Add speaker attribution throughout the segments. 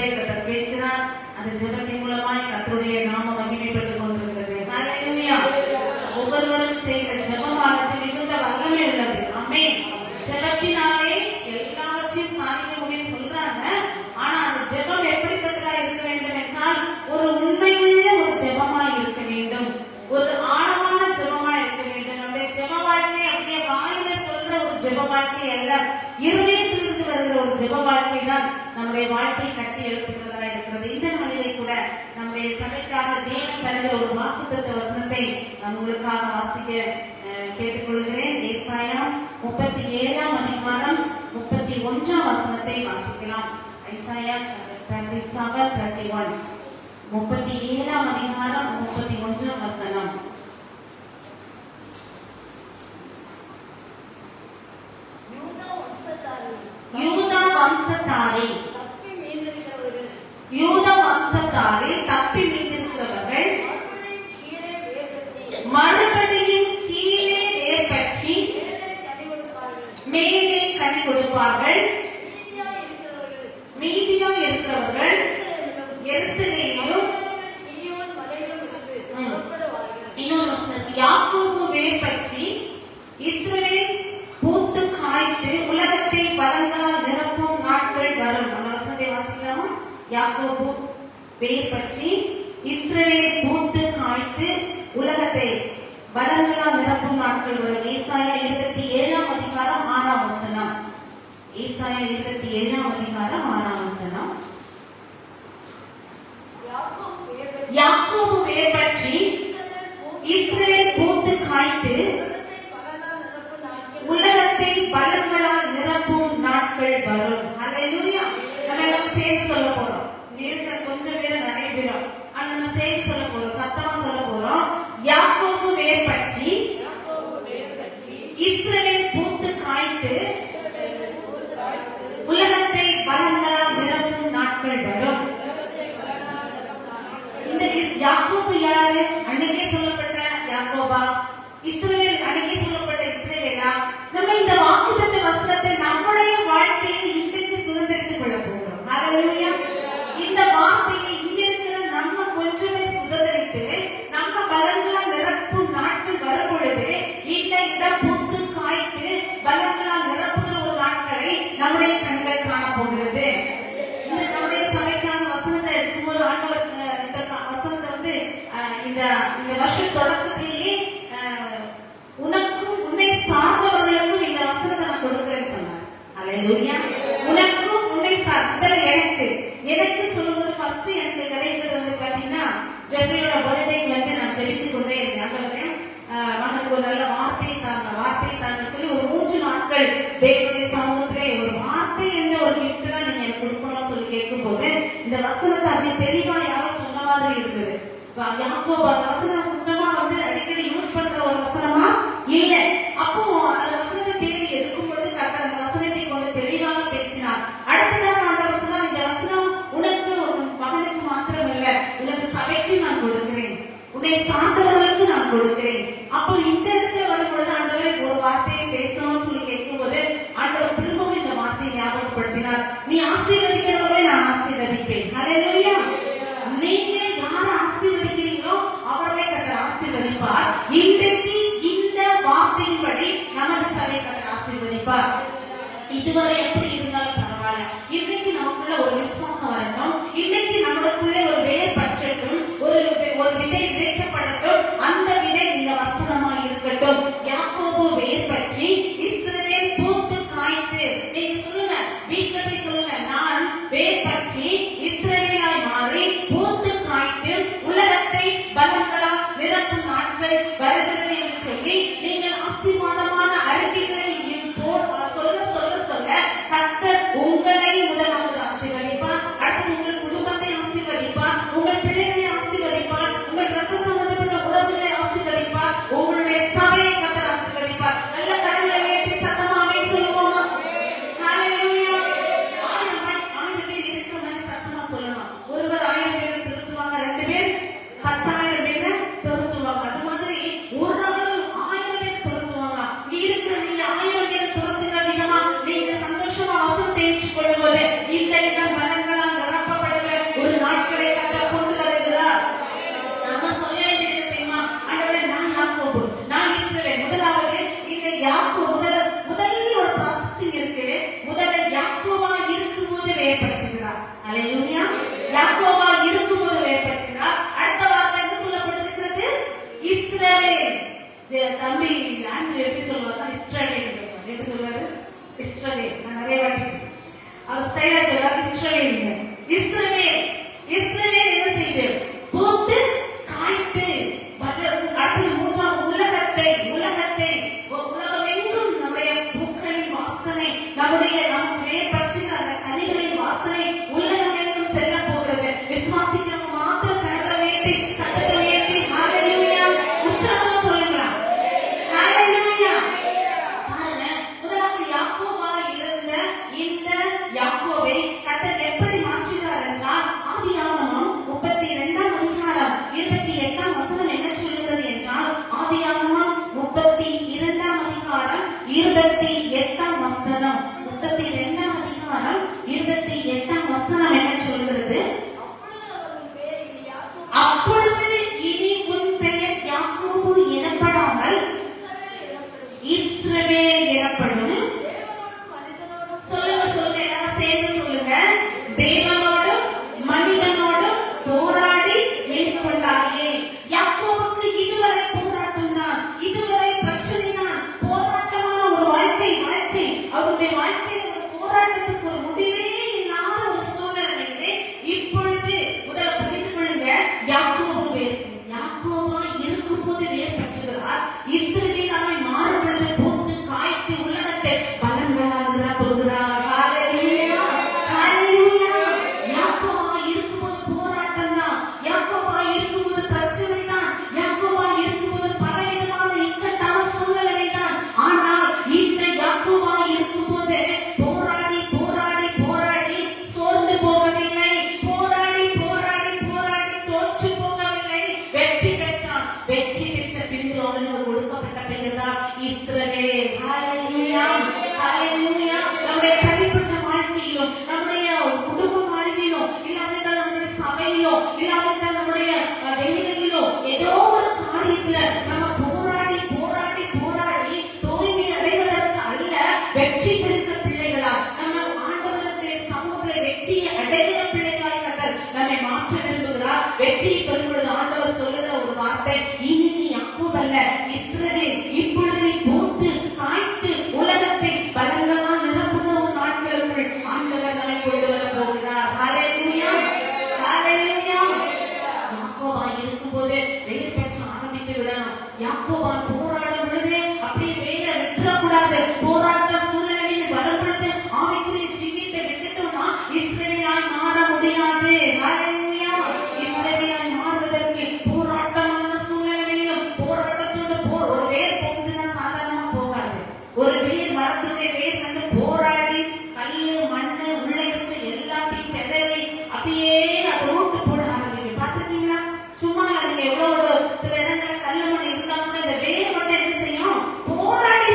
Speaker 1: ஜெபத்தை கர்த்தர் கேட்கிறார். அந்த ஜெபத்தின் மூலமாய் கர்த்தருடைய நாமம் மகிமைப்பட்டுக் கொண்டிருக்கிறது. ஹல்லேலூயா. ஒவ்வொருவரும் செய்த ஜெபமானது மிகுந்த வல்லமை உள்ளது. ஆமென். ஜெபத்தினாலே எல்லாவற்றையும் சாதிக்க முடியும் சொல்றாங்க. ஆனா அந்த ஜெபம் எப்படிப்பட்டதா இருக்க வேண்டும் என்றால் ஒரு உண்மையுள்ள ஒரு ஜெபமாய் இருக்க வேண்டும், ஒரு ஆழமான ஜெபமாய் இருக்க வேண்டும். நம்முடைய ஜெப வாழ்க்கை அப்படியே வாயில சொல்ற ஒரு ஜெப வாழ்க்கை அல்ல, இருதயத்திலிருந்து வருகிற ஒரு ஜெப வாழ்க்கை தான் நம்முடைய வாழ்க்கையை கட்டி எழுப்புகிறதா இருக்கிறது. இந்த நாளிலே கூட நம்முடைய சபைக்காக தேவன் தருகிற ஒரு வாக்குத்தத்த வசனத்தை நான் உங்களுக்காக வாசிக்க கேட்டுக்கொள்கிறேன். ஏசாயா 37ஆம் அதிகாரம் 31ஆம் வசனத்தை வாசிக்கலாம். ஐசாயா 37:31, 37ஆம் அதிகாரம் 31ஆம் வசனம். யூதா வம்சத்தாரே தப்பி மீந்திருக்கிறவர்கள் மறுபடியும் கீழே வேர்பற்றி மேலே கனி கொடுப்பார்கள். மீதியா இருக்கிறவர்கள் எருசலேமிலும் யாக்கோபு வேர்பற்றி இஸ்ரவேல் பூத்து காய்த்து உலகத்தை பலன்களால் நிரப்பும் நாட்கள் வரும். அந்த வசனத்தை வாசிக்கலாமா? யாக்கோபு வேர்பற்றி இஸ்ரவேல் பூத்து காய்த்து உலகத்தை பலன்களால் நிரப்பும் நாட்கள் வரும். ஏசாயா 27ஆம் அதிகாரம் 6ஆம் வசனம். ஏசாயா 27ஆம் அதிகாரம் 6ஆம் வசனம். யாக்கோபு வேர்பற்றி இஸ்ரவேல் பூத்து காய்த்து உலகத்தை பலன்களால் நிரப்பும் நாட்கள் வரும். ஹல்லேலூயா. நம்ம எல்லாம் சேர்ந்து சொல்ல போறோம். இங்க இருக்கிற கொஞ்சம் பேர் நிறைய பேரும் ஆனா நம்ம சேர்ந்து சொல்ல போறோம், சத்தமா சொல்ல போறோம். யாக்கோபு வேர்பற்றி இஸ்ரவேல் பூத்து காய்த்து உலகத்தை பலன்களால் நிரப்பும் நாட்கள் வரும். இந்த யாக்கோபு யாரு? அன்னைக்கே சொல்லப்பட்ட யாக்கோபா? இஸ்ரவேல் அன்னைக்கே சொல்லப்பட்ட இஸ்ரவேலா? நம்ம இந்த வாக்குத்தத்த வசனத்தை நம்முடைய வாழ்க்கையில் இன்றைக்கு சுதந்திரித்துக் கொள்ள போகிறோம். ஹல்லேலூயா. இந்த வார்த்தையை இங்க இருக்கிற நம்ம கொஞ்சமே சுதந்திரித்து நம்ம பலன்களால் நிரப்பும் நாட்கள் வரும் பொழுது இந்த பூத்து காய்த்து பலன்களால் நிரப்புகிற ஒரு நாட்களை நம்முடைய கண்கள் காண போகிறது. இந்த நம்முடைய சபைக்கான வசனத்தை எடுக்கும்போது ஆண்டவர் இந்த வசனத்தை வந்து இந்த வருஷ தொடக்கத்திலேயே உனக்கும் உன்னை சார்ந்தவர்களுக்கும் இந்த வசனத்தை நான் கொடுக்கிறேன்னு சொன்னார். ஹல்லேலூயா. உனக்கும் உன்னை சார்ந்த எனக்கு சொல்லும்போது ஃபர்ஸ்ட் எனக்கு கிடைக்கிறது வந்து பாத்தீங்கன்னா ஜெப்ரியோட பர்த்டேக்கு வந்து நான் ஜெபித்துக் கொண்டே இருக்கேன். ஆண்டவரே மகனுக்கு ஒரு நல்ல வார்த்தையை தாங்க சொல்லி ஒரு 3 நாட்கள் தேவனுடைய சமூகத்திலே ஒரு வார்த்தை என்ற ஒரு கிஃப்ட் தான் நீங்க எனக்கு கொடுக்கணும்னு சொல்லி கேட்கும் போது இந்த வசனத்தை அப்படி தெளிவா யாரும் சொன்ன மாதிரி இருக்குது. யாக்கோபு அந்த வசனம் சுத்தமா வந்து அடிக்கடி யூஸ் பண்ற ஒரு வசனமா இல்ல. அப்போ அந்த வசனத்தை தேடி எடுக்கும் பொழுது கர்த்தர் அந்த வசனத்தை கொண்டு தெளிவாக பேசினார். அடுத்ததாக ஆண்டவர் சொன்னார், இந்த வசனம் உனக்கு மகனுக்கு மாத்திரம் இல்ல, உனக்கு சபைக்கு நான் கொடுக்கிறேன், உன்னை சார்ந்தவர்களுக்கு நான் கொடுக்கிறேன். அப்போ இந்த இடத்துல வரும் பொழுது ஆண்டவரை ஒரு வார்த்தையை பேசணும்னு சொல்லி கேட்கும் போது ஆண்டவர் திரும்பவும் இந்த வார்த்தையை ஞாபகப்படுத்தினார். நீ ஆசீர்வதிக்கிறவரை நான் ஆசீர்வதிப்பேன். ஹல்லேலூயா. நீங்க யாரை ஆசீர்வதிக்கிறீங்களோ அவர்களை அல்லேலூயா. யாக்கோபா இருக்கும்போது வேர் பெற்றார். அடுத்த வார்த்தை என்ன சொல்லப்பட்டிருக்கிறது? இஸ்ரவேல். தம்பி ஆண்டி எப்படி சொல்லுவாங்க? இஸ்ரவேல் சொல்லுவாங்க. எப்படி சொல்லுவாரு? இஸ்ரவேல். நான் நிறைய வாட்டி அவர் ஸ்டைலா சொல்றாரு இஸ்ரவேல். இஸ்ரவேல் இஸ்ரவேல் என்ன செய்து பூத்து காய்த்து அடுத்து மூன்றாம் உலகத்தை உலகம் எங்கும் நம்முடைய பூக்களின் வாசனை நம்முடைய நமக்கு வேர் பற்றின அந்த கனிகளின் வாசனை உலகம் எங்கும் செல்ல போகிறது. விசுவாசிக்கிறவங்க மாத்திரம் கரங்களை உயர்த்தி சத்தத்தை உயர்த்தி ஹalleluya உற்சாகமா சொல்லுங்களா? ஹalleluya. பாருங்க, முதலாவது யாக்கோபா இருந்த இந்த யாக்கோபை கர்த்தர் எப்படி மாற்றினார் என்றால் ஆதியாகமம் 32ஆம் அதிகாரம் 28ஆம் வசனம் என்ன சொல்கிறது என்றால் ஆதியாகமம் 32ஆம் அதிகாரம் 28ஆம் வசனம் 32ஆம் அதிகாரம் 28ஆம் வசனம் என்ன சொல்கிறது? அப்பொழுது இனி உன் பெயர் யாக்கோபு எனப்படாமல் இஸ்ரவேல் எனப்படும். சொல்லுங்க சொல்லுங்க, எல்லாம் சேர்ந்து சொல்லுங்க. தேவனோடும் மனிதனோடும் போராடி மேற்கொள்ளாயே. யாக்கோபுக்கு இதுவரை போராட்டம் தான், இதுவரை பிரச்சனை தான், போராட்டமான ஒரு வாழ்க்கை அவருடைய வாழ்க்கையில் ஒரு போராட்டத்துக்கு ஒரு முடிவே இல்லாத ஒரு சூழ்நிலை. இப்பொழுது முதல்ல புரிந்து கொள்ளுங்க, யாக்கோபா இருக்கும்போது வேர் பெற்றுகிறார். இஸ்ரவேலாவை மாறும் பொழுது பூத்து காய்த்து உள்ளடத்தை பலன்களால் நிரப்புகிறார். ஹalleluya ஹalleluya. யாக்கோபா இருக்கும்போது போராட்டம் தான், யாக்கோபா இருக்கும்போது பிரச்சனை தான், யாக்கோபா இருக்கும்போது பலவிதமான இக்கட்டான சூழ்நிலை தான். ஆனால் இந்த யாக்கோபா இருக்கும்போது போராடி சோர்ந்து போகவில்லை, போராடி தோற்று போகவில்லை, வெற்றி பெற்றான். வெற்றி பெற்ற பின்பு அவனுக்கு கொடுக்கப்பட்ட பெயர் தான் இஸ்ரவேல். ஹalleluya ஹalleluya. நம்முடைய தனிப்பட்ட வாழ்க்கையிலும் நம்முடைய குடும்ப வாழ்விலும் இல்லாவிட்டால் நம்முடைய சபையிலோ இல்லாவிட்டால் நம்முடைய வேலையிலோ ஏதோ ஒரு காரியத்துல நம்ம போராடி தோல்வி அடைவதற்கு அல்ல, வெற்றி பெறுகிற பிள்ளைகளா நம்ம ஆண்டவருடைய சமூகத்தில் வெற்றியை அடைகிற பிள்ளைகளாய் கர்த்தர் நம்மை மாற்ற விரும்புகிறார். வெற்றி பெறும் பொழுது ஆண்டவர் சொல்லுகிற ஒரு வார்த்தை, இனி நீ யாக்கோபு அல்ல இஸ்ரவேல், இப்பொழுது நீ பூத்து காய்த்து உலகத்தை பலன்களால் நிரப்புகிற ஒரு நாட்களுக்குள் ஆண்டவர் நம்மை கொண்டு வர போகிறார். ஹalleluya ஹalleluya. யாக்கோபா இருக்கும்போது வேர் பெற்று ஆரம்பித்து விடணும். யாக்கோபா போராடும் பொழுது அப்படியே வேரை விட்டுறக்கூடாது. போராட்ட சூழ்நிலையில் வரும் பொழுது ஆவிக்குரிய ஜீவியத்தை விட்டுட்டோம்னா இஸ்ரவேலாய் மாற முடியாது. ஹalleluya. இஸ்ரவேலாய் மாறுவதற்கு போராட்டமான சூழ்நிலையிலும் போராட்டத்தோடு ஒரு வேர் போகுதுன்னா சாதாரணமா போகாது. ஒரு வேர் மரத்துடைய வேர் வந்து போராடி கல்லு மண்ணு உள்ள இருந்து எல்லாத்தையும் பெதறி அப்படியே அதை ரூட்டு போட ஆரம்பிக்கும். பார்த்துருக்கீங்களா? சும்மா நீங்க எவ்வளவு சில இடங்கள் கல்லு மண் இருந்தா கூட இந்த வேர் மட்டும் என்ன செய்யும்? போராடி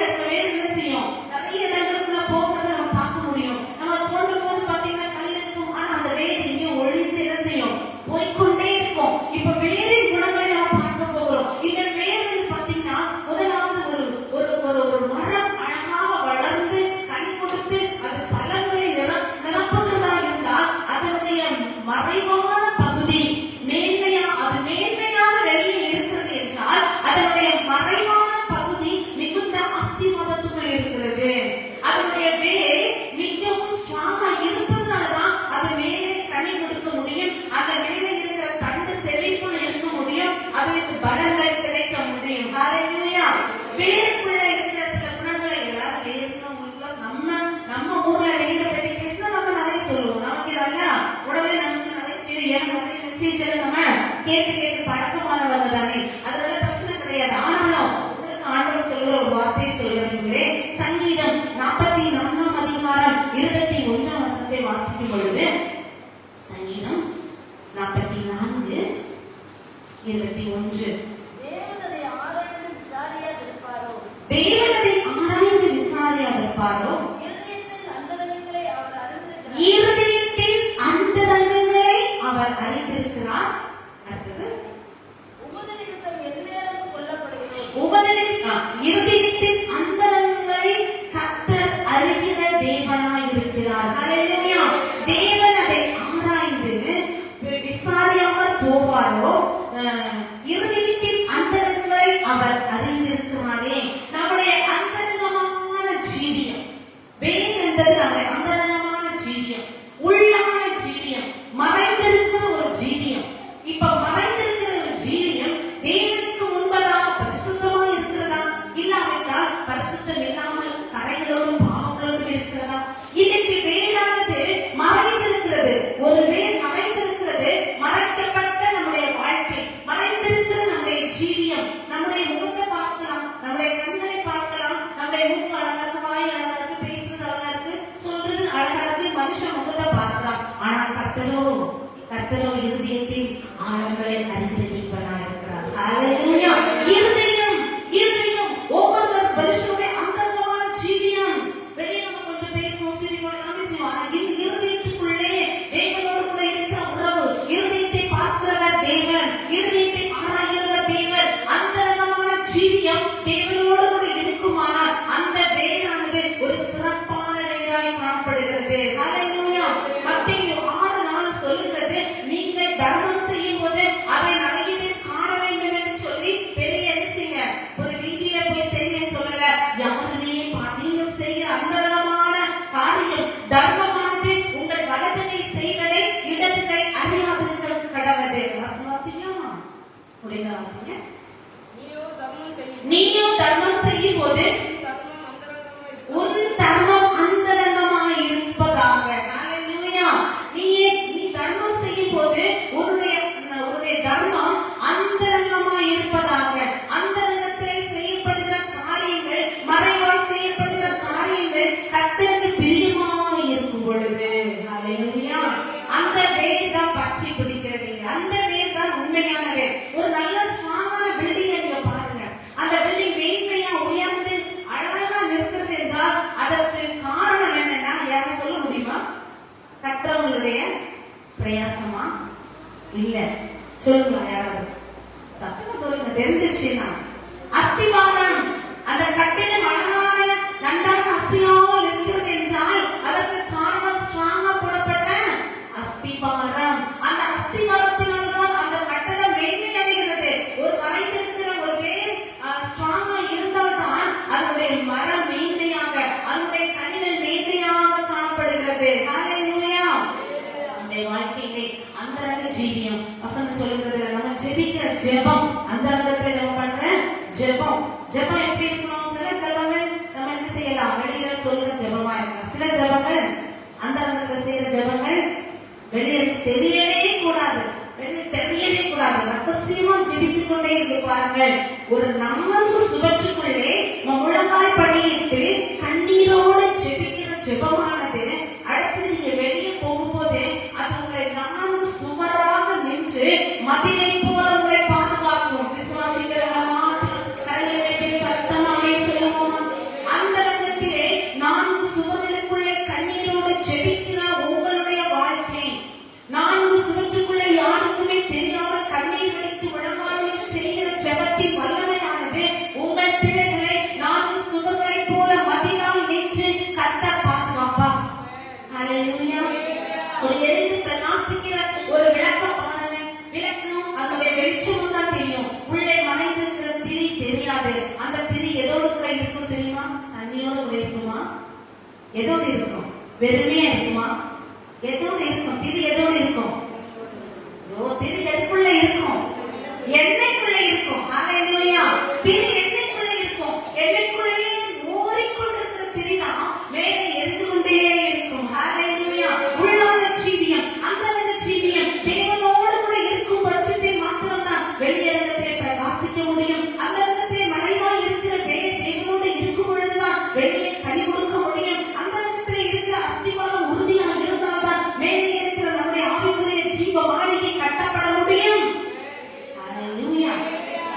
Speaker 1: அந்த வேர் என்ன செய்யும்? நிறைய இடங்களுக்குள்ள போகிறத நம்ம பார்க்க முடியும். நம்ம தோண்டும் போது பாத்தீங்கன்னா கல் இருக்கும், ஆனா அந்த வேர் எங்கேயும் ஒழிந்து என்ன செய்யும்? போய்கொண்டே இருக்கும். இப்ப வேரின் குணங்களை நம்ம பார்க்க போகிறோம். இந்த வேர் வந்து பாத்தீங்கன்னா முதலாவது ஒரு மரம் அழகாக வளர்ந்து கனி கொடுத்து அது பலன்களை நிரப்புகிறதா இருந்தால் அதனுடைய மறைவான பகுதி மேன்மையாக வெளியே இருக்கிறது என்றால் அதனுடைய மறைவான பகுதி மிகுந்த ஆசீர்வாதத்துக்குள் இருக்கிறது. அதனுடைய வேர் மிகவும் ஸ்ட்ராங்கா இருப்பதனாலதான் அது மேலே கனி கொடுக்க முடியும். அந்த மேலே இருக்கிற தண்டு செழிப்புள் இருக்க முடியும். அதற்கு பலன்கள் கிடைக்க முடியும். ஹalleluya. வேருக்குள்ள இருக்கிற சில குணங்களை எல்லாரும் வேர்னவங்களுக்கு நம்ம ஊர்ல வேரை பத்தி பேசினா நம்ம நிறைய சொல்லுவோம். நமக்கு இதெல்லாம் உடனே நமக்கு நிறைய தெரியும். நிறைய மெசேஜ் நம்ம கேட்டு பழக்கமானவங்க தானே, அதனால பிரச்சனை கிடையாது. ஆனாலும் உங்களுக்கு ஆண்டவர் சொல்லுற ஒரு வார்த்தையை சொல்ல விரும்புகிறேன். சங்கீதம் 44ஆம் அதிகாரம் 21ஆம் வசனத்தை வாசிக்கும் பொழுது சங்கீதம் 44 21
Speaker 2: தேவனதை ஆராய்ந்து விசாரியாதிருப்பாரோ,
Speaker 1: இருதயத்தின் அந்தரங்கங்களை அவர் அறிந்திருக்கிறார். அடுத்தது
Speaker 2: உபதேசத்தில் எந்நேரமும் கொல்லப்படுகிறோம்.
Speaker 1: இருதயத்தின் அந்தரங்களை கர்த்தர் அறிகிற தேவனாய் இருக்கிறார். ஹalleluya. தேவன் ஒரு வேர் மறைந்திருக்கிறது. மறைக்கப்பட்ட நம்முடைய வாழ்க்கை, மறைந்திருக்கிற நம்முடைய ஜீவியம். நம்முடைய முகத்தை பார்க்கலாம், நம்முடைய கண்களை பார்க்கலாம், நம்முடைய மூக்கு அழகா இருக்கு, வாய் அழகா இருக்கு, பேசுறது அழகா இருக்கு, சொல்றது அழகா இருக்கு, மனுஷன் முகத்தை பார்க்கலாம். ஆனால் கர்த்தரோ இருதயத்தின் ஆழங்களை அறிந்திருப்பவராய் இருக்கிறார். ஹல்லேலூயா. இருதயம் ஒவ்வொரு மனுஷனுடைய அந்தரங்கமான ஜீவியம். வெளியே நம்ம கொஞ்சம் பேசுவோம், சிரிப்போம், எல்லாமே செய்வோம். ஆனா இருதயத்துக்குள்ளே தேவனோடு கூட இருக்கிற உறவு, இருதயத்தை பார்க்கிறவர் தேவன், இருதயத்தை ஆராய்கிறவர் தேவன். அந்தரங்கமான ஜீவியம் தேவனோடு கூட இருக்குமானால் அந்த வேரானது ஒரு சிறப்பான வேராய் காணப்படுகிறது. ஹல்லேலூயா. மத்தேயு 6:4 சொல்லுகிறது, நீங்கள் தர்மம் செய்யும் போது அதை நிறைய பேர் காண வேண்டும் என்று சொல்லி பெரிய செய்யுங்க. ஒரு வீதியில போய் செய்ய சொல்லல, யாருமே நீங்கள் செய்கிற அந்தரங்கமான காரியம் தர்மமானது உங்கள் வலது கை செய்வதை இடது கை அறியாதிருக்க கடவுது. வாசிக்கலாமா? முடிந்த வாசிங்க. நீயும் தர்மம் செய்யும் போது உன் தர்மம் அந்தரங்கமாய் இருப்பதாக. ஹல்லேலூயா. நீ தர்மம் செய்யும் போது உன்னுடைய தர்மம் அந்தரங்கமாய் இருப்பதாக. அந்தரங்கத்திலே செய்யப்படுகிற காரியங்கள், மறைவாய் செய்யப்படுகிற காரியங்கள் கர்த்தருக்கு பிரியமாய் இருக்கும் பொழுது, ஹல்லேலூயா, அந்த வேர் தான் பற்றி பிடிக்கிறது. அந்த வேர் தான் உண்மையான வேர். ஒரு நல்ல ஸ்ட்ராங்கான பில்டிங் நீங்க பாருங்க, அந்த பில்டிங் மேன்மையா உயர்ந்து அழகா நிற்கிறது என்றால் அதற்கு காரணம் என்னன்னா யாரும் சொல்ல முடியுமா? கற்றவங்களுடைய பிரயாசமா? இல்ல. சொல்லுங்க யாராவது, சத்தமா சொல்லுங்க, தெரிஞ்சிருச்சுன்னா. அஸ்திவாரம், அந்த கட்டிடம் அழகான நன்றாக அசையாமல் இருக்கிறது என்றால் அதற்கு காரணம் ஸ்ட்ராங்கா போடப்பட்ட அஸ்திவாரம். அந்த அஸ்திவாரத்தினால்தான் அந்த கட்டடம் மேன்மை அடைகிறது. ஒரு மறைந்திருக்கிற ஒரு வேர் ஸ்ட்ராங்கா இருந்தால்தான் அதனுடைய மரம் மேன்மையாக, அதனுடைய கனிகள் மேன்மையாக காணப்படுகிறது. ஹல்லேலூயா. நம்முடைய வாழ்க்கையிலே அந்தரங்க ஜீவியம் வசனம் சொல்லுகிறது. நம்ம ஜெபிக்கிற ஜெபம், அந்தரங்கத்துல நம்ம பண்ற ஜெபம் எப்படி இருக்கணும்? சில ஜெபங்கள் நம்ம என்ன செய்யலாம், வெளியில சொல்ற ஜெபமா இருக்கலாம். சில ஜெபங்கள் அந்தரங்கத்துல செய்யற ஜெபங்கள் வெளியே தெரியவே கூடாது, ரகசியமா ஜெபித்துக் கொண்டே இருக்கு. பாருங்கள், ஒரு நமக்கு சுவற்றுக்குள்ளே முழங்கால் படியிட்டு கண்ணீரோடு ஜெபிக்கிற ஜெபமானது அடுத்து நீங்க வெளியே போகும்போது அது உங்களை 4 சுவராக நின்று மதிலை போல உங்களை பாதுகாக்கும். விசுவாசிக்கிறவங்க கரங்களை சத்தமாவே சொல்லுவோம். அந்த ரங்கத்திலே 4 சுவர்களுக்குள்ளே கண்ணீரோடு ஜெபிக்கிற உங்களுடைய வாழ்க்கை, 4 சுவற்றுக்குள்ளே யாருக்குமே தெரியாத கண்ணீர் வடித்து முழங்காலில் செய்கிற ஜெபத்தின் வல்லமையானது உங்கள் பிள்ளைகளை 4 சுவர்களை போல மதிலால் நின்று கர்த்தர் பாதுகாப்பார். ஹல்லேலூயா. ஒரு எரிந்து பிரகாசிக்கிற ஒரு விளக்கம் பாருங்க. விளக்கும் அதனுடைய வெளிச்சமும் தான் தெரியும், உள்ளே மறைந்திருக்கிற திரி தெரியாது. அந்த திரி எதோடு கூட இருக்கும் தெரியுமா? தண்ணியோடு கூட இருக்குமா? எதோடு இருக்கும்? வெறுமையா இருக்குமா? எதோடு இருக்கும்? திரி எதோடு இருக்கும்? திரி எதுக்குள்ள இருக்கும்? எண்ணெய்க்குள்ள இருக்கும். ஹல்லேலூயா. திரி எண்ணெய்க்குள்ள இருக்கும். எண்ணெய்க்குள்ளே ஊறிக்கொண்டிருக்கிற திரிதான் மேலே எரிந்து கொண்டே இருக்கும். ஹல்லேலூயா. உள்ளான ஜீவியம், அந்தரங்க ஜீவியம் தேவனோடு கூட இருக்கும் பட்சத்தில் மாத்திரம்தான் வெளியரங்கத்திலே பிரகாசிக்க முடியும். அந்தரங்கத்திலே மறைவாய் இருக்கிற வேர் தேவனோடு இருக்கும் பொழுதுதான் வெளியே கனி கொடுக்க முடியும். அந்தரங்கத்திலே இருக்கிற அஸ்திவாரம் உறுதியாக இருந்தால்தான் மேலே இருக்கிற நம்முடைய ஆவிக்குரிய ஜீவ மாளிகை கட்டப்பட முடியும். ஹல்லேலூயா.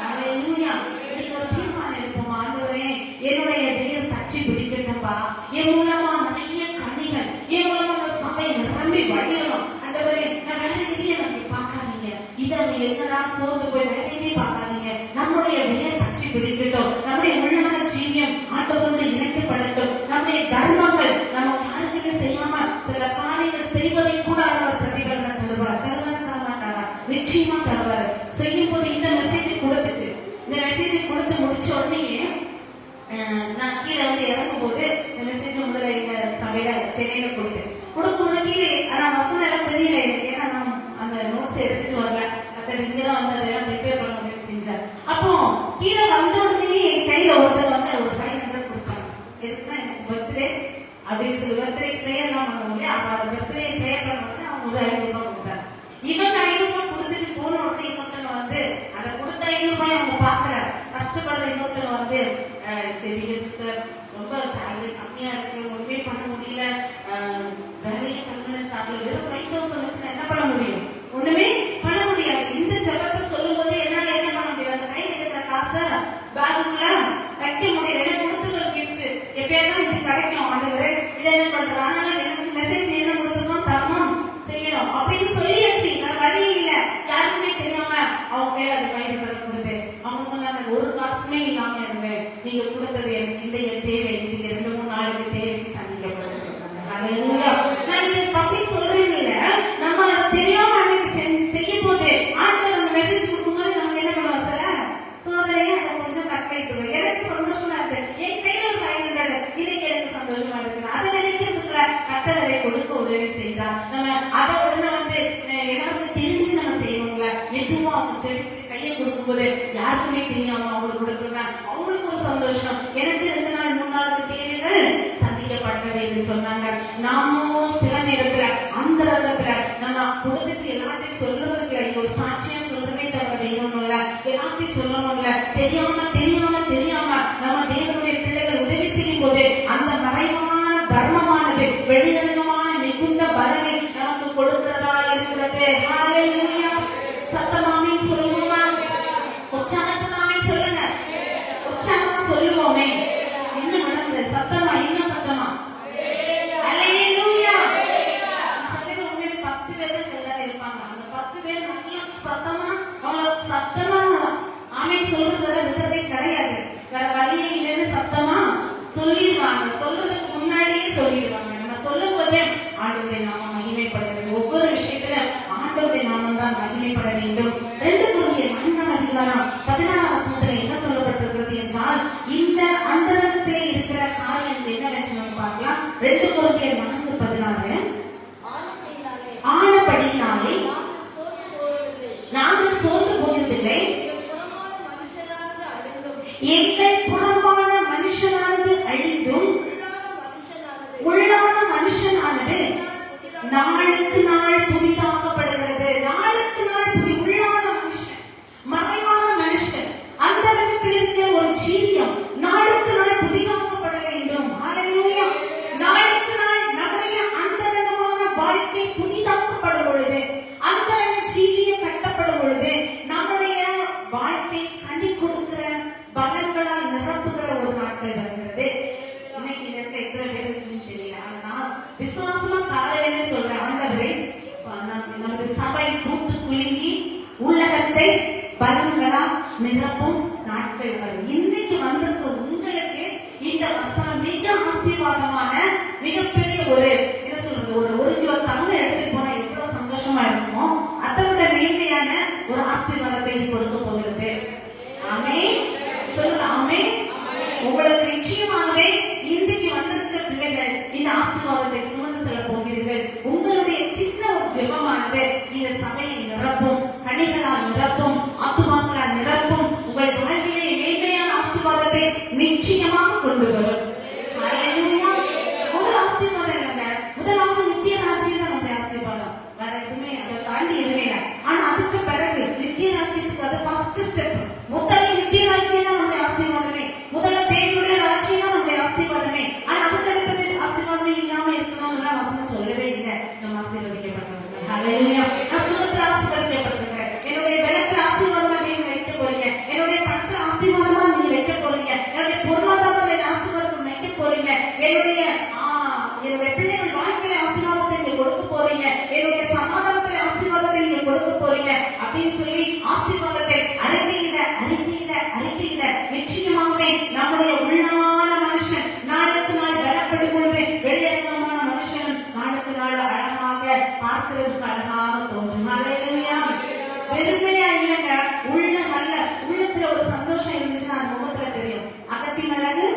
Speaker 1: ஹல்லேலூயா. இன்னைக்கு ஒரு தீர்மானம் எடுப்போம். ஆண்டவரே, என்னுடைய வேர் பற்றி பிடிக்கட்டும்பா. என் மூலமா நிறைய கனிகள், என் மூலமா சபை நிரம்பி வழியணும். ஆண்டவரே, நான் வேற எதையும் நம்ம பார்க்காதீங்க, இதை எங்கடா சோர்ந்து போய் வேற எதையும் பார்க்காதீங்க. நம்முடைய வேர் பற்றி பிடிக்கட்டும். நம்முடைய உள்ளான ஜீவியம் ஆண்டவரோடு இணைக்கப்படட்டும். நம்முடைய தர்மங்கள் நம்ம காரியங்களை செய்யாம சில காரியங்கள் செய்வதை கூட ஆண்டவர் பிரதிபலனை தருவார். தரமாட்டாரா? நிச்சயமா தருவார். செய்யும் போது இந்த மெசேஜ் கொடுத்துச்சு. இந்த மெசேஜ் கொடுத்து முடிச்ச உடனே நான் கீழே வந்து இறங்கும் போது இந்த மெசேஜ் முதல்ல இந்த சபையில சென்னையில கொடுக்கும்போது கீழே ஆனா வசனம் எல்லாம் தெரியல எனக்கு. ஏன்னா நான் அந்த நோட்ஸ் எடுத்துட்டு வரல. அதை இங்கெல்லாம் வந்து அதெல்லாம் ப்ரிப்பேர் பண்ண முடியும் செஞ்சேன். அப்போ கீழே வந்த உடனே என் கையில ஒருத்தர் வந்து ஒரு 500 கொடுத்தாங்க. எதுக்குன்னா எனக்கு பர்த்டே அப்படின்னு சொல்லி பர்த்டே ப்ரேயர் எல்லாம் பண்ணுவோம் இல்லையா? அப்ப அந்த பர்த்டே ப்ரேயர் பண்ணும்போது அவங்க வந்து 500 ரூபாய் கொடுத்தாங்க. இவங்க 500 ரூபாய் கொடுத்துட்டு போன உடனே இன்னொருத்தங்க வந்து அதை கொடுத்த 500 ரூபாய் அவங்க பாக்குறாரு. கஷ்டப்படுற இன்னொருத்தங்க வந்து சரி சிஸ்டர் ரொம்ப சேலரி கம்மியா இருக்கு, ஒண்ணுமே பண்ண முடியல, வேலையே பண்ணல, சார்ஜ் வெறும் 5000 வச்சு என்ன பண்ண முடியும்? ஒண்ணுமே பண்ண முடியாது. இந்த ஜெபத்தை சொல்லும் போது என்னால என்ன பண்ண முடியாது? கையில இருக்கிற காசை பேகுக்குள்ள வைக்க முடியல. கொடுத்தது ஒரு கிஃப்ட், எப்பயாவது இது கிடைக்கும் ஆண்டவரே, இதை என்ன பண்றது? அதனால எனக்கு மெசேஜ் என்ன கொடுத்துருக்கோம், தரணும், செய்யணும் அப்படின்னு சொல்லியாச்சு. வேற வழி இல்ல. யாருக்குமே தெரியாம அவங்க கையில அது கையில் கொடுத்து அவங்க சொன்னாங்க, ஒரு காசுமே இல்லாம இருந்தேன், நீங்க கொடுத்தது எனக்கு இந்த தேவை, இதுக்கு 2-3 நாளுக்கு தேவைக்கு சந்திக்கப்படுது சொன்னாங்க. நான் இதை பத்தி சொல்றேன் இல்ல, நம்ம தெரியாம அன்னைக்கு செய்யும் போது ஆண்டவர் நம்ம மெசேஜ் கொடுக்கும்போது நமக்கு என்ன பண்ணுவோம்? சார் சோதனையே அதை கொஞ்சம் கட்டளையிட்டு எனக்கு சந்தோஷமா இருக்கு, என் கையில ஒரு 500 இன்னைக்கு எனக்கு சந்தோஷமா இருக்கு. அதை நினைக்கிறதுக்குள்ள கட்டளை கொடுக்க உதவி செய்தா நம்ம அதை உடனே வந்து எல்லாருக்கும் தெரிஞ்சு நம்ம செய்வோம்ல. எதுவும் அவங்க செடிச்சு கையை கொடுக்கும்போது யாருக்குமே தெரியாம அவங்களுக்கு கொடுக்கணும்னா அவங்களுக்கு ஒரு சந்தோஷம். எனக்கு 2 நாள் 3 நாளுக்கு தேவைகள் சந்திக்கப்பட்டது என்று சொன்னாங்க. நாமும் சில நேரத்துல அந்த ரகத்துல நம்ம கொடுத்துட்டு எல்லாத்தையும் சொல்றதுக்கு ஒரு சாட்சியம் சொல்றதே தவிர வேணும்ல, எல்லாத்தையும் சொல்லணும்ல. தெரியாம நம்ம தேவனுடைய பிள்ளைகள் உதவி செய்யும் போது அந்த மறைவான தர்மமானது வெளியரங்கமான மிகுந்த பலனை நமக்கு கொடுக்கிறதா இருக்கிறது. ஹalleluya. சத்தமாமே சொல்லுவோமா? உற்சாகமாமே சொல்லுங்க. உற்சாகமா சொல்லுவோமே. என்ன நடக்குது? சத்தமா, இன்னும் சத்தமா. ஹalleluya. சொல்லுங்க. உண்மையிலே 10 பேர் எல்லாரும் இருப்பாங்க. அந்த 10 பேர் மட்டும் சத்தமா அவங்க சத்தமா ஆமென் சொல்றத விடுறதே கிடையாது. வேற வழியே இல்லைன்னு சத்தமா சொல்லிடுவாங்க. சொல்றதுக்கு முன்னாடியே சொல்லிடுவாங்க. நம்ம சொல்லும் போதே ஆண்டவருடைய நாமம் மகிமைப்படுகிறது. ஒவ்வொரு விஷயத்துல ஆண்டவருடைய நாமம் தான் மகிமைப்பட வேண்டும். 2 கொரிந்தியர் 4:16 என்ன சொல்லப்பட்டிருக்கிறது என்றால், இந்த அந்தரங்கத்திலே இருக்கிற காரியம் என்னவென்று நம்ம பார்க்கலாம். 2 கொரிந்தியர் 4:16 ஆனபடியினாலே நாங்கள் சோர்ந்து போவதில்லை, எங்கள் புறம்பான மனுஷனானது அழிந்தும் உள்ளான மனுஷனானது நாளுக்கு நாள் புதிதாக்கப்படுகிறது. நாளுக்கு நாள் உள்ளான மனுஷன், மறைவான மனுஷன், அந்த இடத்தில் இருக்கிற ஒரு ஜீவியம் நாளுக்கு நாள் புதிதாக்கப்பட வேண்டும். ஹalleluya. நாளுக்கு நாள் நம்முடைய அந்தரங்கமான வாழ்க்கை புதிதாக்கப்படும் பொழுது, அந்தரங்க ஜீவியம் கட்டப்படும் பொழுது நம்முடைய வாழ்க்கை கனி கொடுக்கிற பலன்களால் நிரப்புகிற ஒரு நாட்கள் வருகிறது. இன்னைக்கு இருக்க எத்தனை பேருக்கு தெரியல. ஆனால் விசுவாசமா காலையிலே சொல்ற ஆண்டவரே, நமது சபை பூத்து குலுங்கி உலகத்தை பலன்களால் நிரப்பும் நாட்கள் வரும். இன்னைக்கு வந்திருக்க உங்களுக்கு இந்த வசனம் மிக ஆசீர்வாதமான மிகப்பெரிய ஒரு என்ன சொல்றது, ஒரு கிலோ தங்கம் எடுத்துட்டு போனா எவ்வளவு சந்தோஷமா இருக்குமோ அதை விட மேன்மையான ஒரு ஆசீர்வாதத்தை கொடுக்க போகிறது. ஆமென் சொல்லுங்க. ஆமென். உங்களுக்கு நிச்சயமாகவே இன்றைக்கு வந்திருக்கிற பிள்ளைகள் இந்த ஆசீர்வாதத்தை சுமந்து செல்ல போகிறீர்கள். உங்களுடைய சின்ன ஒரு ஜெபமானது இந்த சபையை நிரப்பும், கனிகளால் நிரப்பும், ஆத்துமாக்களால் நிரப்பும், உங்கள் வாழ்க்கையிலே மேன்மையான ஆசீர்வாதத்தை நிச்சயமாக கொண்டு வரும். ஹalleluya. ஒரு ஆசீர்வாதம் இல்லைங்க. முதலாவது நித்திய ராஜ்யம் தான் நம்முடைய ஆசீர்வாதம். வேற எதுவுமே அதை தாண்டி எதுவுமே இல்லை. ஆனா அதுக்கு பிறகு நித்திய ராஜ்யத்துக்கு அது ஃபர்ஸ்ட் ஸ்டெப். முதல் நித்திய ராஜ்யம் தான் நம்முடைய ஆசீர்வாதமே. முதல்ல தேவனுடைய ராஜ்யம் தான் நம்முடைய ஆசீர்வாதமே. ஆனா அதுக்கு அடுத்தது ஆசீர்வாதமே இல்லாம இருக்கணும்னு வசனம் சொல்லவே இல்லை. நம்ம ஆசீர்வதிக்கப்பட்டவர்கள். ஹalleluya. நான் சுகத்தில் ஆசீர்வதிக்கப்பட்டிருக்கிறேன். என்னுடைய பலத்தில் ஆசீர்வாதமா நீங்க வைக்க போறீங்க. என்னுடைய பணத்துல ஆசீர்வாதமா நீங்க வைக்க போறீங்க. என்னுடைய பொருளாதாரத்துல ஆசீர்வாதம் வைக்க போறீங்க. என்னுடைய பிள்ளைகள் வாழ்க்கையில ஆசீர்வாதத்தை நீங்க கொடுக்க போறீங்க. என்னுடைய சமாதானத்துல ஆசீர்வாதத்தை நீங்க கொடுக்க போறீங்க அப்படின்னு சொல்லி ஆசீர்வாதத்தை அறிக்கையில நிச்சயமாகவே நம்முடைய உள்ளான மனுஷன் நாளுக்கு நாள் பலப்படும் பொழுது வெளியரங்கமான மனுஷன் நாளுக்கு நாள் அழகாக பார்க்கிறதுக்கு அழகாக தோன்றும். ஹalleluya. பெருமையா இல்லைங்க, உள்ள நல்ல உள்ளத்துல ஒரு சந்தோஷம் இருந்துச்சுன்னா அந்த முகத்துல தெரியும். அகத்தின் அழகு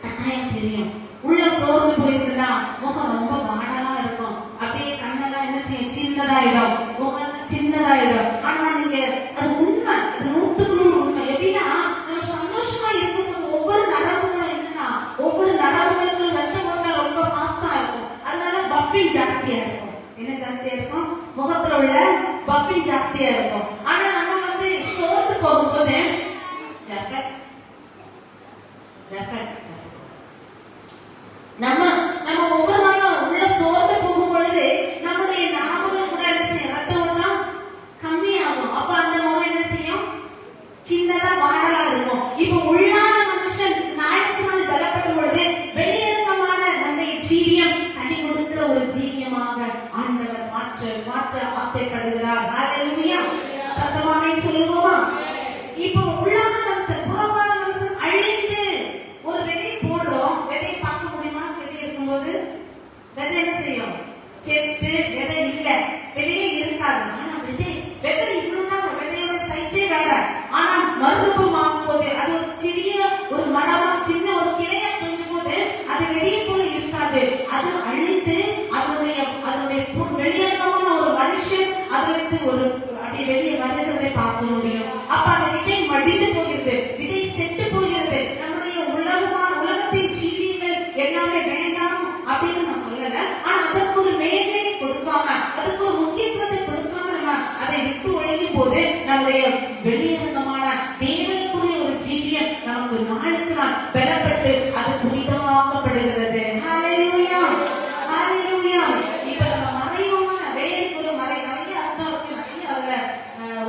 Speaker 1: கட்டாயம் தெரியும். உள்ள சோர்ந்து போயிருந்தா முகம் ரொம்ப வாடலா இருக்கும். அப்படியே கண்ணெல்லாம் என்ன செய்யும், சின்னதாயிடும், முகம் சின்னதாயிடும். ஆனா நீங்க அது உண்மை, அது 100% உண்மை. எப்படின்னா நம்ம சந்தோஷமா இருக்கும்போது ஒவ்வொரு நரம்புகளும் என்னன்னா, ஒவ்வொரு நரம்புகளுக்கும் ரத்த ஓட்டம் ரொம்ப ஃபாஸ்டா இருக்கும். அதனால பஃபிங் ஜாஸ்தியா இருக்கும். என்ன ஜாஸ்தியா இருக்கும், முகத்துல உள்ள பஃபிங் ஜாஸ்தியா இருக்கும். ஆனா நம்ம வந்து சோர்ந்து போகும்போது நம்ம ஒவ்வொரு நாளும் உள்ள சோர்ந்து போகும் பொழுது நம்முடைய நாமளும் கூட என்ன செய்யும், ரத்த ஓட்டம் கம்மியாகும். அப்ப அந்த முகம் என்ன செய்யும், சின்னதா வாடலா இருக்கும். இப்ப உள்ளான மனுஷன் நாளுக்கு நாள் பலப்படும் பொழுது வெளியரங்கமான நம்முடைய ஜீவியம் கனி கொடுக்கிற ஒரு ஜீவியமாக ஆண்டவர் மாற்ற ஆசைப்படுகிறார். ஹalleluya. சத்தமாவே சொல்லுவோமா? இப்போ உள்ளான மனுஷன் புறமான மனுஷன் அழிந்து ஒரு விதை போடுறோம். விதை பார்க்க முடியுமா? செடி இருக்கும்போது விதை என்ன செய்யும், செத்து விதை இல்ல, விதையே இருக்காது. ஆனா விதை இவ்வளவுதான், விதையோட சைஸே வேற. ஆனா மறுரூபமாகும் போது அது ஒரு சிறிய ஒரு மரமா சின்ன ஒரு கிளையா கொஞ்சம் போது அது விதையை போல இருக்காது. அது அழிந்து அதனுடைய வெளியரங்கமான ஒரு மனுஷன் அதிலிருந்து ஒரு அப்படியே வெளியே வருகிறதை பார்க்க முடியும். அப்ப அந்த விதை மடிந்து போகிறது, விதை செத்து போகிறது. நம்முடைய உலகத்தின் ஜீவியங்கள் எல்லாமே வேண்டாம் அப்படின்னு நான் சொல்லல. ஆனா அதற்கு ஒரு மேன்மையை கொடுக்காம, அதுக்கு ஒரு முக்கியத்துவத்தை கொடுக்காம நம்ம அதை விட்டு ஒழிக்கும் போது நம்முடைய வெளியரங்கமான தேவனுக்குரிய ஒரு ஜீவியம் நமக்கு நாளுக்கு நாள் பலப்பட்டு அது புதிதாக்கப்படுகிறது. ஹalleluya, ஹalleluya. இப்ப நம்ம மறைவான வேருக்கு ஒரு நிறைய அர்த்தம் இருக்கு, நிறைய அதுல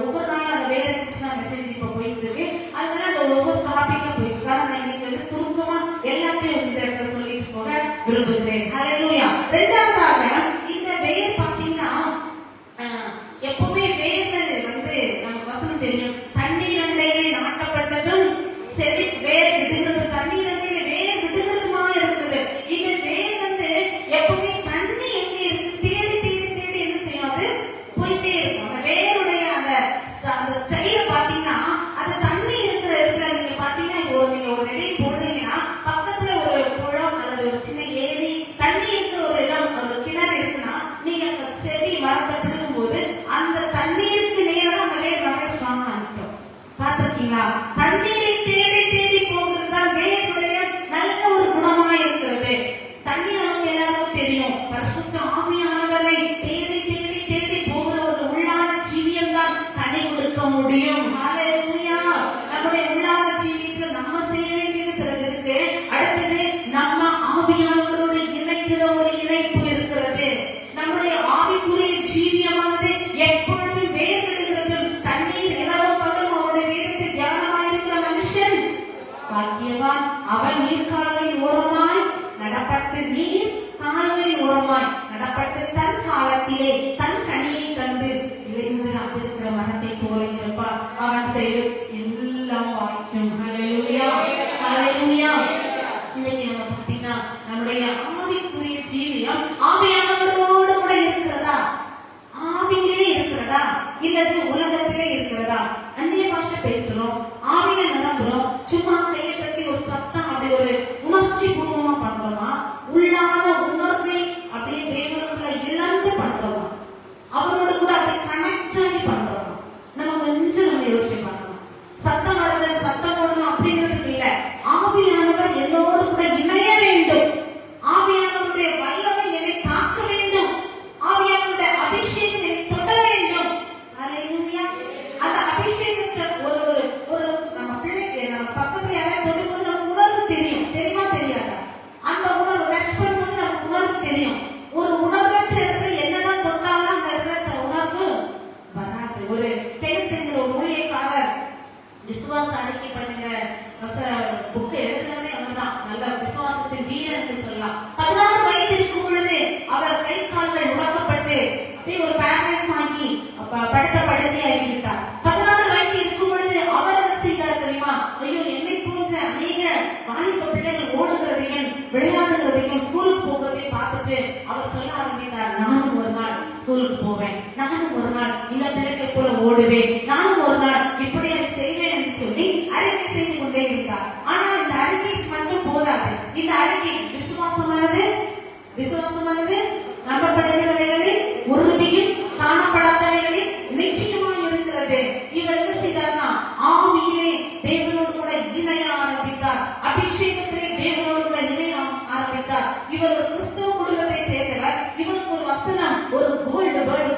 Speaker 1: ஒவ்வொரு நாளும் அந்த வேரை குறிச்சு நான் மெசேஜ் இப்ப போயிட்டு இருக்கு. அதனால அந்த ஒவ்வொரு டாபிக்கா போயிட்டு இருக்கு. நான் இன்னைக்கு வந்து சுருக்கமா எல்லாத்தையும் இந்த இடத்துல சொல்லிட்டு போக விரும்புகிறேன். ஹalleluya. இரண்டாவதாக இந்த வேர் பாத்தீங்கன்னா எப்பவுமே வேர்கள் வந்து நமக்கு வசனம் தெரியும், தண்ணீர் அண்டையிலே நாட்டப்பட்டதும் செடி வேர் விடுகிறது, தண்ணீர் அண்டையிலே வேர் விடுகிறதுமா இருக்குது. இந்த வேர் வந்து எப்பவுமே தண்ணி எங்க இருக்கு தேடி தேடி தேடி என்ன செய்யும், அது போயிட்டே இருக்கும். அந்த வேருடைய அந்த ஸ்டைல பாத்தீங்கன்னா அது தண்ணி இருக்கிற இடத்துல நீங்க பாத்தீங்கன்னா நீங்க ஒரு விதை போடுறீங்கன்னா பக்கத்துல ஒரு குளம் அல்லது ஒரு சின்ன ஏரி தண்ணி இருக்கிற ஒரு இடம், ஒரு கிணறு இருக்குன்னா நீங்க அந்த செடி மரத்தை பிடுங்கும் போது அந்த தண்ணீருக்கு நேரா அந்த வேர் ரொம்ப ஸ்ட்ராங்கா இருக்கும். பாத்திருக்கீங்களா? தண்ணீரை தேடி தேடி போகிறது தான் வேருடைய நல்ல ஒரு குணமா இருக்கிறது. தண்ணி நமக்கு எல்லாருக்கும் தெரியும், பரிசுத்த ஆவியானவரை தேடி தேடி தேடி போகிற ஒரு உள்ளான ஜீவியம் தான் கனி கொடுக்க முடியும். ஹalleluya. நம்முடைய உள்ளான ஜீவியத்தில் நம்ம செய்ய வேண்டியது சிலது இருக்கு. அடுத்தது நம்ம ஆவியானவரோடு இணைக்கிற ஒரு இணைப்பு இருக்கிறது. நம்முடைய ஆவிக்குரிய ஜீவியமானது எப்பொழுதும் வேர் விடுகிறது. தண்ணீர் இரவும் பகலும் அவருடைய வேதத்தை தியானமாயிருக்கிற மனுஷன் பாக்கியவான். அவன் நீர்க்கால்களின் ஓரமாய் நடப்பட்டு தன் காலத்திலே தன் கனியை கண்டு விளைந்து அதிருக்கிற மரத்தை போல இருப்பான். அவன் செய்து எல்லாம் வாய்க்கும். ஹalleluya, ஹalleluya. இன்னைக்கு நம்ம பாத்தீங்கன்னா நம்முடைய ஆவிக்குரிய ஜீவியம் ஆவியானவரோடு கூட இருக்கிறதா, ஆவியிலே இருக்கிறதா, இல்லது உலகத்திலே இருக்கிறதா? அந்நிய பாஷை பேசுறோம், ஆவியில நிரம்புறோம், சும்மா கையை தட்டி ஒரு சத்தம் அப்படி ஒரு உணர்ச்சி பூர்வமா பண்றோமா, உள்ளான உணர்வை அப்படியே தேவனுக்குள்ள இழந்து பண்றோமா, அவரோடு கூட அப்படியே கனெக்ட் ஆகி பண்றோமா? நம்ம கொஞ்சம் யோசிச்சு பார்க்கணும். சத்தம் வருது, சத்தம் போடணும் அப்படிங்கிறதுக்கு இல்ல, ஆவியானவர் என்னோடு கூட இணைய வேண்டும். ஆவியானவருடைய வல்லமை என்னை காக்க வேண்டும். ஆவியானவருடைய அபிஷேகம் என்னை தொட வேண்டும். ஹalleluya. அந்த அபிஷேகத்தை ஒரு நம்ம பிள்ளைக்கு நம்ம பக்கத்துல யாராவது தொடும்போது நமக்கு உணர்வு தெரியும், தெரியுமா தெரியாதா? அந்த உணர்வு டச் பண்ணும்போது நமக்கு உணர்வு தெரியும். ஒரு உணர்வற்ற இடத்துல என்னதான் தொட்டாலும் அந்த இடத்துல உணர்வு வராது. ஒரு தெரிந்துங்கிற ஒரு ஊழியக்காரர் விசுவாச அறிக்கை பண்ணுங்க புக் எழுதுறதே அவர்தான், நல்ல விசுவாசத்தின் வீரர் என்று சொல்லலாம். 16 வயது இருக்கும் பொழுது அவர் கை கால்கள் முடக்கப்பட்டு அப்படியே ஒரு பேரலைஸ் ஆகி படுத்த படுக்கையாகி விட்டார். 16 வயது இருக்கும் பொழுது அவர் என்ன செய்தார் தெரியுமா? ஐயோ, என்னை போன்ற அநேக வாலிப பிள்ளைகள் ஓடுகிறதையும் விளையாடுகிறதையும் ஸ்கூலுக்கு போகிறதையும் பார்த்துட்டு அவர் சொல்ல ஆரம்பித்தார், நானும் ஒரு நாள் ஸ்கூலுக்கு போவேன், நானும் ஒரு நாள் இந்த பிள்ளைகள் போல ஓடுவேன், நானும் ஒரு நாள் இப்படி செய்வேன் என்று சொல்லி அறிக்கை செய்து கொண்டே இருந்தார். ஆனால் இந்த அறிக்கை மட்டும் போதாது. இந்த அறிக்கை விசுவாசமானது நம்பப்படுகிறவைகளில் உறுதியும் காணப்படாதவைகளில் நிச்சயமாக இருக்கிறது. இவர் என்ன செய்தார்னா ஆவியிலே தேவனோடு கூட இணைய ஆரம்பித்தார், அபிஷேகத்திலே தேவனோடு கூட இணைய ஆரம்பித்தார். இவர் ஒரு கிறிஸ்தவ குடும்பத்தை சேர்ந்தவர். இவருக்கு ஒரு வசனம், ஒரு கோல்டு வேர்ட்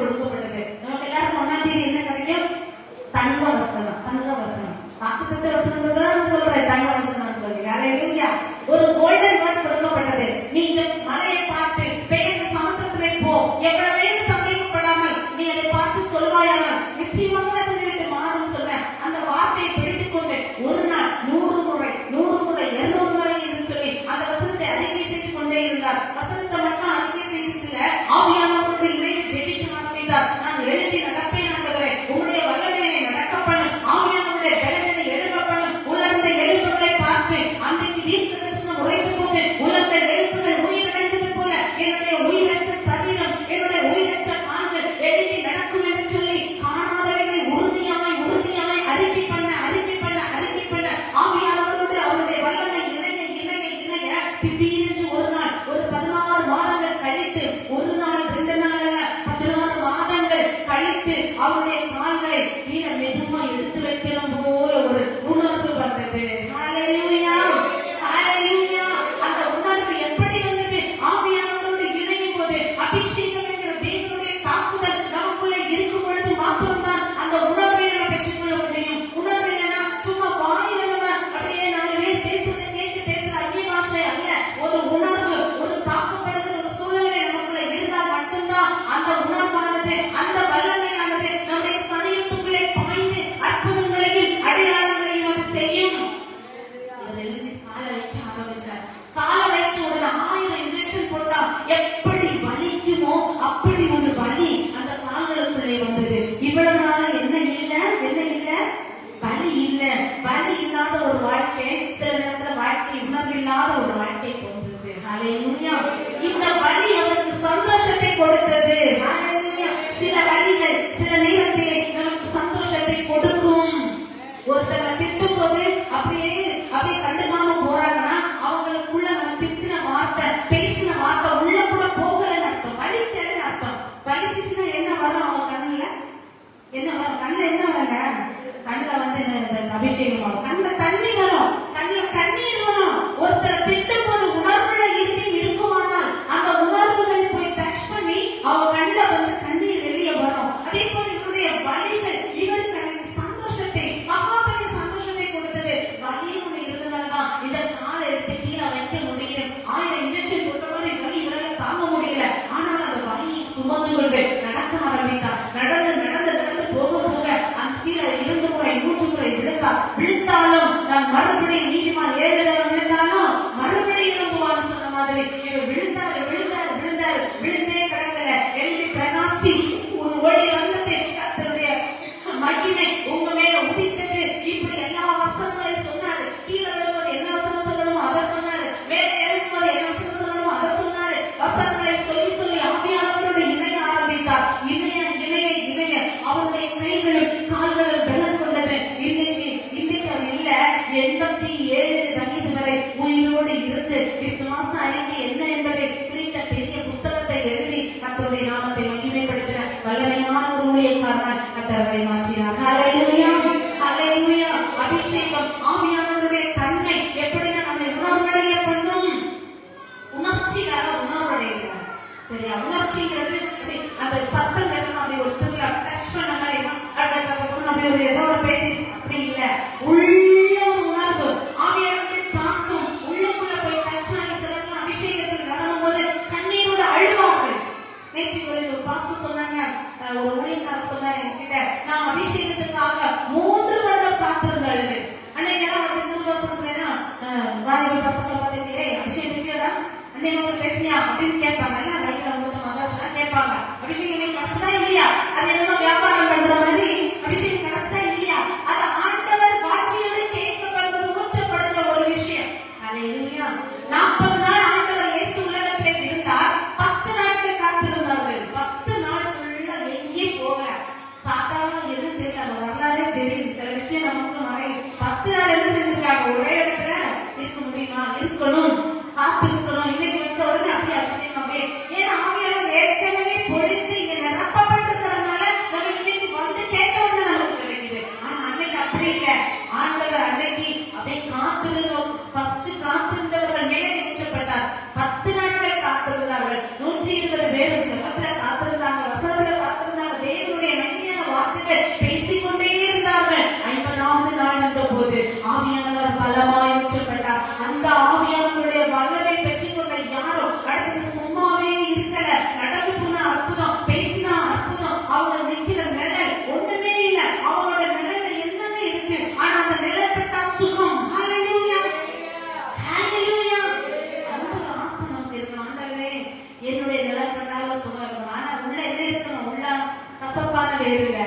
Speaker 1: வேறு இல்ல,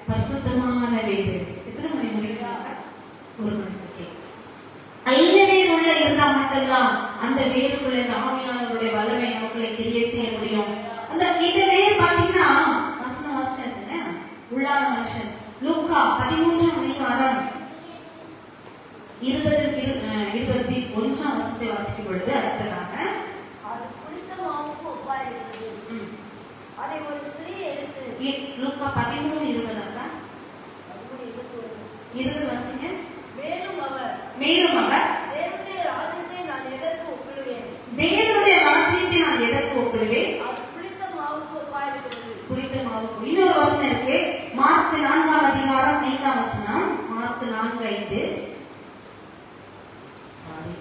Speaker 1: பரிசுத்தமான வேறு. எத்தனை மணி முடிக்கிறாங்க? 1 மணிக்கு. 5 வேர் உள்ள இருந்தா மட்டும்தான் அந்த வேருக்குள்ள இந்த ஆவியானவருடைய வல்லமை நமக்குள்ள கிரியை செய்ய முடியும். அந்த இந்த வேர் பாத்தீங்கன்னா வசனம் வாசிச்சேன், உள்ளான மனுஷன். லூக்கா 13ஆம் அதிகாரம் 21ஆம் வசனத்தை வாசிக்கும் பொழுது அடுத்ததாக
Speaker 2: அது புளித்த மாவுக்கு ஒப்பாயிருக்கிறது. அதை ஒரு ஸ்திரீ எடுத்து
Speaker 1: லூக்கா 13:20 20 வாசிங்க.
Speaker 2: மேலும் அவர் தேவனுடைய ராஜ்யத்தை நான் எதற்கு ஒப்பிடுவேன்?
Speaker 1: தேவனுடைய ராஜ்யத்தை நான் எதற்கு ஒப்பிடுவேன்?
Speaker 2: அது புளித்த மாவுக்கு ஒப்பாயிருக்கிறது.
Speaker 1: புளித்த மாவுக்கு. இன்னொரு வசனம் இருக்கு, மார்க் 4ஆம் அதிகாரம் 5ஆம் வசனம். மார்க் 4:5. சாரி,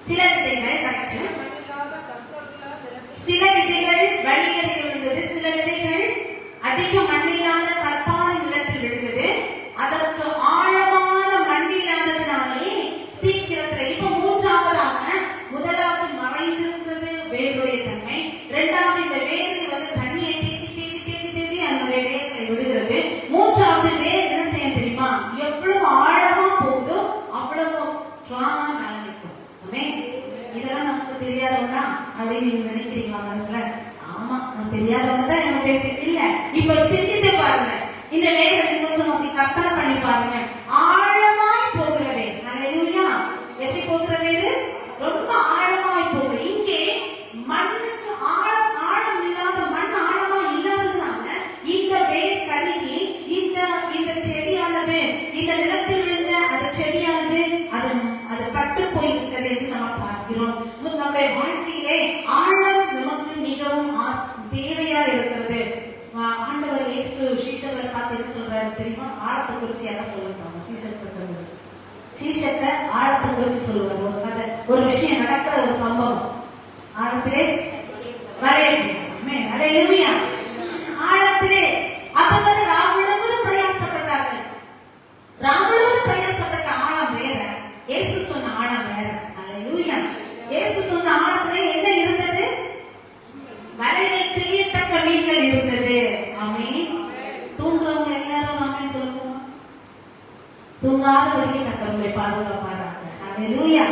Speaker 1: சில விதைகள் கற்று, சில விதைகள் வழியருகே விழுந்தது, சில விதைகள் அதிக மண்ணில்லாத கற்பான நிலத்தில் விழுந்தது. அதற்கு ஆழமான மண் இல்லாததினாலே சீக்கிரத்துல, இப்ப மூன்றாவதாக, முதலாவது மறைந்திருந்தது வேருடைய தன்மை, இரண்டாவது இந்த வேரை வந்து தண்ணியை தேடி தேடி தேடி தேடி அதனுடைய வேரை விடுகிறது. மூன்றாவது வேர் என்ன செய்ய தெரியுமா? எவ்வளவு ஆழமா போகுதோ அவ்வளவு ஸ்ட்ராங்கா மேல நிற்கும். இதெல்லாம் நமக்கு தெரியாதவங்க அப்படின்னு நீங்க நினைக்கிறீங்களா மனசுல? ஆமா, நான் தெரியாதவங்க தான் என்ன பேச இல்ல. இப்ப சிந்தித்து பாருங்க, இந்த வேலை கொஞ்சம் அப்படி கற்பனை பண்ணி பாருங்க. ஆழமாய் போகிற வேர். ஹல்லேலூயா. எப்படி போகிற வேறு? ரொம்ப ஆழமாய் போகிற. இங்கே மண்ணுக்கு ஆழம் இல்லாத, மண் ஆழமா இல்லாததுனால இந்த வேர் கருகி இந்த செடியானது, இந்த நிலத்தில் விழுந்த அந்த செடியானது அது பட்டு போய்விட்டது என்று நம்ம பார்க்கிறோம். நம்முடைய வாழ்க்கையிலே ஆழம் நமக்கு மிகவும் தேவையா இருக்கிறது. ஆண்டவர் இயேசு சீஷர்களை பார்த்து என்ன சொல்றாரு தெரியுமா? ஆழத்தை குறிச்சு யாரும் சொல்லுவாங்க. சீஷத்தை ஆழத்தை குறிச்சு சொல்லுவாங்க. ஒரு கதை, ஒரு விஷயம் நடக்கிற ஒரு சம்பவம். ஆழத்திலே ஹல்லேலூயா. ஆழத்திலே அப்பவரை ராமுழுவதும் பிரயாசப்பட்டார்கள். ராமுழுவதும் பிரயாசப்பட்ட ஆழம் வேற, இயேசு சொன்ன ஆழம் வேற. ஹல்லேலூயா. இயேசு சொன்ன ஆழத்திலே என்ன இருந்தது? வலையில் கிழியத்தக்க மீன்கள் இருந்தது. ஆமென். தூங்குறவங்க எல்லாரும் ஆமென் சொல்லுவோம். தூங்காதபடிக்கு கர்த்தருடைய பாதுகாப்பாராக. ஹல்லேலூயா.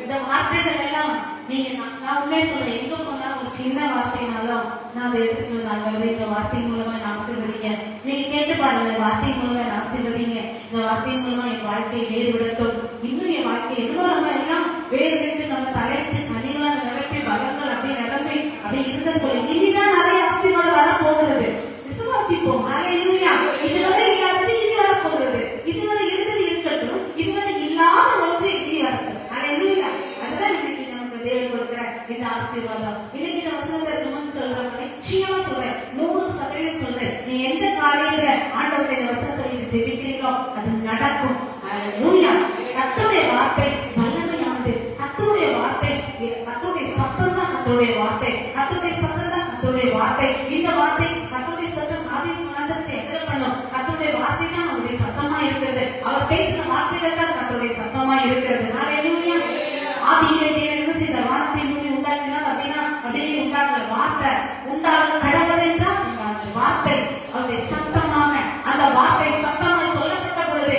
Speaker 1: இந்த வார்த்தைகள் எல்லாம் நீங்க, நான் உண்மையை சொல்றேன், எங்க போனாலும் ஒரு சின்ன வார்த்தைனாலும் நான் அதை எடுத்து சொன்னாங்க, இந்த வார்த்தை மூலமா நான் ஆசீர்வதிங்க. நீங்க கேட்டு பாருங்க, இந்த வார்த்தை மூலமா நான் ஆசீர்வதிங்க, இந்த வார்த்தை மூலமா என் வாழ்க்கையை வேறுபடட்டும், இன்னும் என் வாழ்க்கை எவ்வளவு நம்ம எல்லாம் வேறுபட்டு நம்ம தலைத்து கனிகளால் நிரப்பி பலங்கள் அப்படியே நிரம்பி அப்படியே இருந்தது போல இனிதான் நிறைய ஆசீர்வாதம் வரப்போகிறது. விசுவாசிப்போம். ஹல்லேலூயா. இதுவரை இல்லாதது இனி வரப்போகிறது. இதுவரை இருந்தது இருக்கட்டும், இதுவரை இல்லாத ஒன்றை இனி வரட்டும். ஹல்லேலூயா. அதுதான் இன்னைக்கு நமக்கு தேவன் கொடுக்கிற இந்த ஆசீர்வாதம். இன்னைக்கு இந்த வசனத்தை சுமந்து சொல்றேன், நிச்சயமா சொல்றேன், 100% சொல்றேன். நீ எந்த காலையில ஆண்டவருடைய இந்த வசனத்தை நீங்க ஜெபிக்கிறீங்களோ அது நடக்கும். ஹல்லேலூயா. கர்த்தருடைய வார்த்தை வல்லமையானது. கர்த்தருடைய வார்த்தை, கர்த்தருடைய சத்தம் தான் கர்த்தருடைய வார்த்தை. கர்த்தருடைய சத்தம் தான் கர்த்தருடைய வார்த்தை. இந்த வார்த்தை கர்த்தருடைய சத்தம் ஆதிஸ் மனதத்தை எதிர பண்ணும். கர்த்தருடைய வார்த்தை தான் அவருடைய சத்தமா இருக்கிறது. அவர் பேசின வார்த்தைகள் தான் கர்த்தருடைய சத்தமா இருக்கிறது. ஹல்லேலூயா. ஆதியிலே தேவன் என்ன செய்த? வார்த்தை பூமி உண்டாக்கினார் அப்படின்னா அப்படியே உண்டாக்குற வார்த்தை உண்டாக கடவுள் என்றால் அந்த வார்த்தை அவருடைய சத்தமாக, அந்த வார்த்தை சத்தமாக சொல்லப்பட்ட பொழுது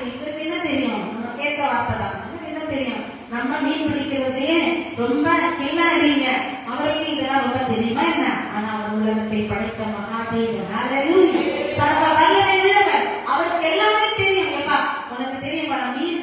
Speaker 1: இவருக்கு என்ன தெரியும்? நம்ம கேட்க வார்த்தை தான். நமக்கு என்ன தெரியும்? நம்ம மீன் பிடிக்கிறதே ரொம்ப கில்லாடிங்க. அவருக்கு இதெல்லாம் ரொம்ப தெரியுமா என்ன? ஆனா அவர் உலகத்தை படைத்த மகாதேவன். ஹல்லேலூயா. சர்வ வல்லமை உள்ளவர். அவருக்கு எல்லாமே தெரியும். ஏப்பா உனக்கு தெரியுமா? மீன்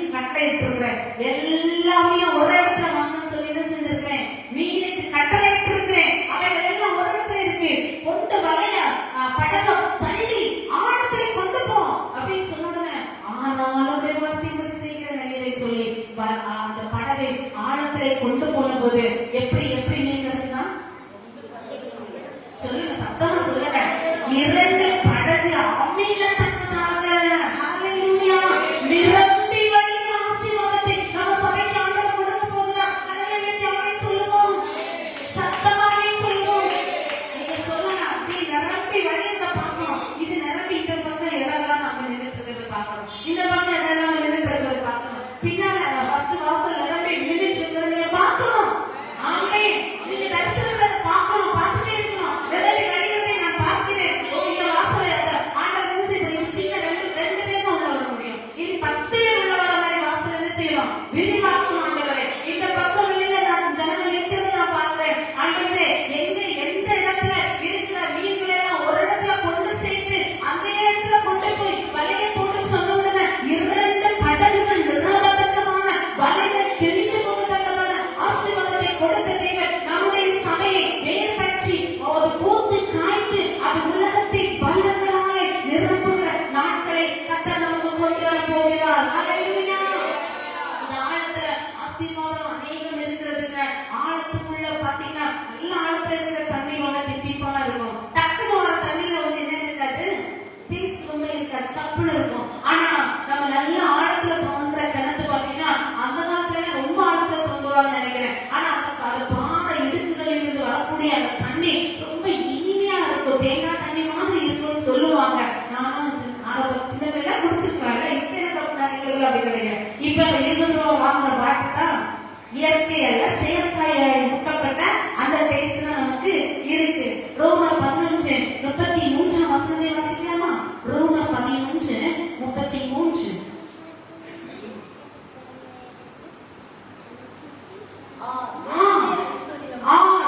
Speaker 1: உடனே அந்த தண்ணி ரொம்ப இனிமையா இருக்கும், தேங்காய் தண்ணி மாதிரி இருக்கும்னு சொல்லுவாங்க. நானும் சின்ன பிள்ளைல குடிச்சிருக்காங்க. இப்ப என்ன தப்பு அப்படி கிடையாது. இப்ப 20 ரூபா வாங்குற பாட்டு தான் இயற்கை அல்ல, செயற்கை முட்டப்பட்ட அந்த டேஸ்ட் தான் நமக்கு இருக்கு. ரோமர் 11:33 வசனத்தை வாசிக்கலாமா? ரோமர் 11:33.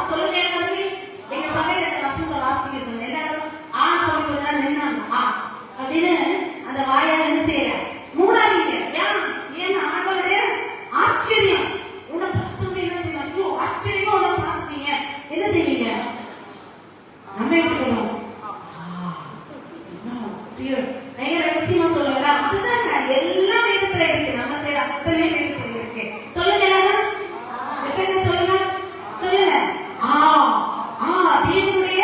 Speaker 1: சொல்லுங்க தம்பி, எங்க சபையில அந்த வசனத்தை வாசிக்க சொன்ன எல்லாரும் சொல்லி கொஞ்சம் நின்னாங்க அப்படின்னு அந்த வாயால என்ன செய்யற மூடாதீங்க. ஏன்னா ஆண்டவருடைய ஆச்சரியம் உன்னை பார்த்து என்ன செய்யணும்? ஐயோ ஆச்சரியமா உன்னை பார்த்துட்டீங்க, என்ன செய்வீங்க? நம்ம எடுத்துக்கணும். ரகசியமா சொல்லுங்க, அதுதாங்க எல்லா வேதத்துல இருக்கு, நம்ம செய்யற அத்தனை வேதத்துல இருக்கு. சொல்லுங்க எல்லாரும், விஷயத்தை சொல்லுங்க சொல்லுங்க. தேவனுடைய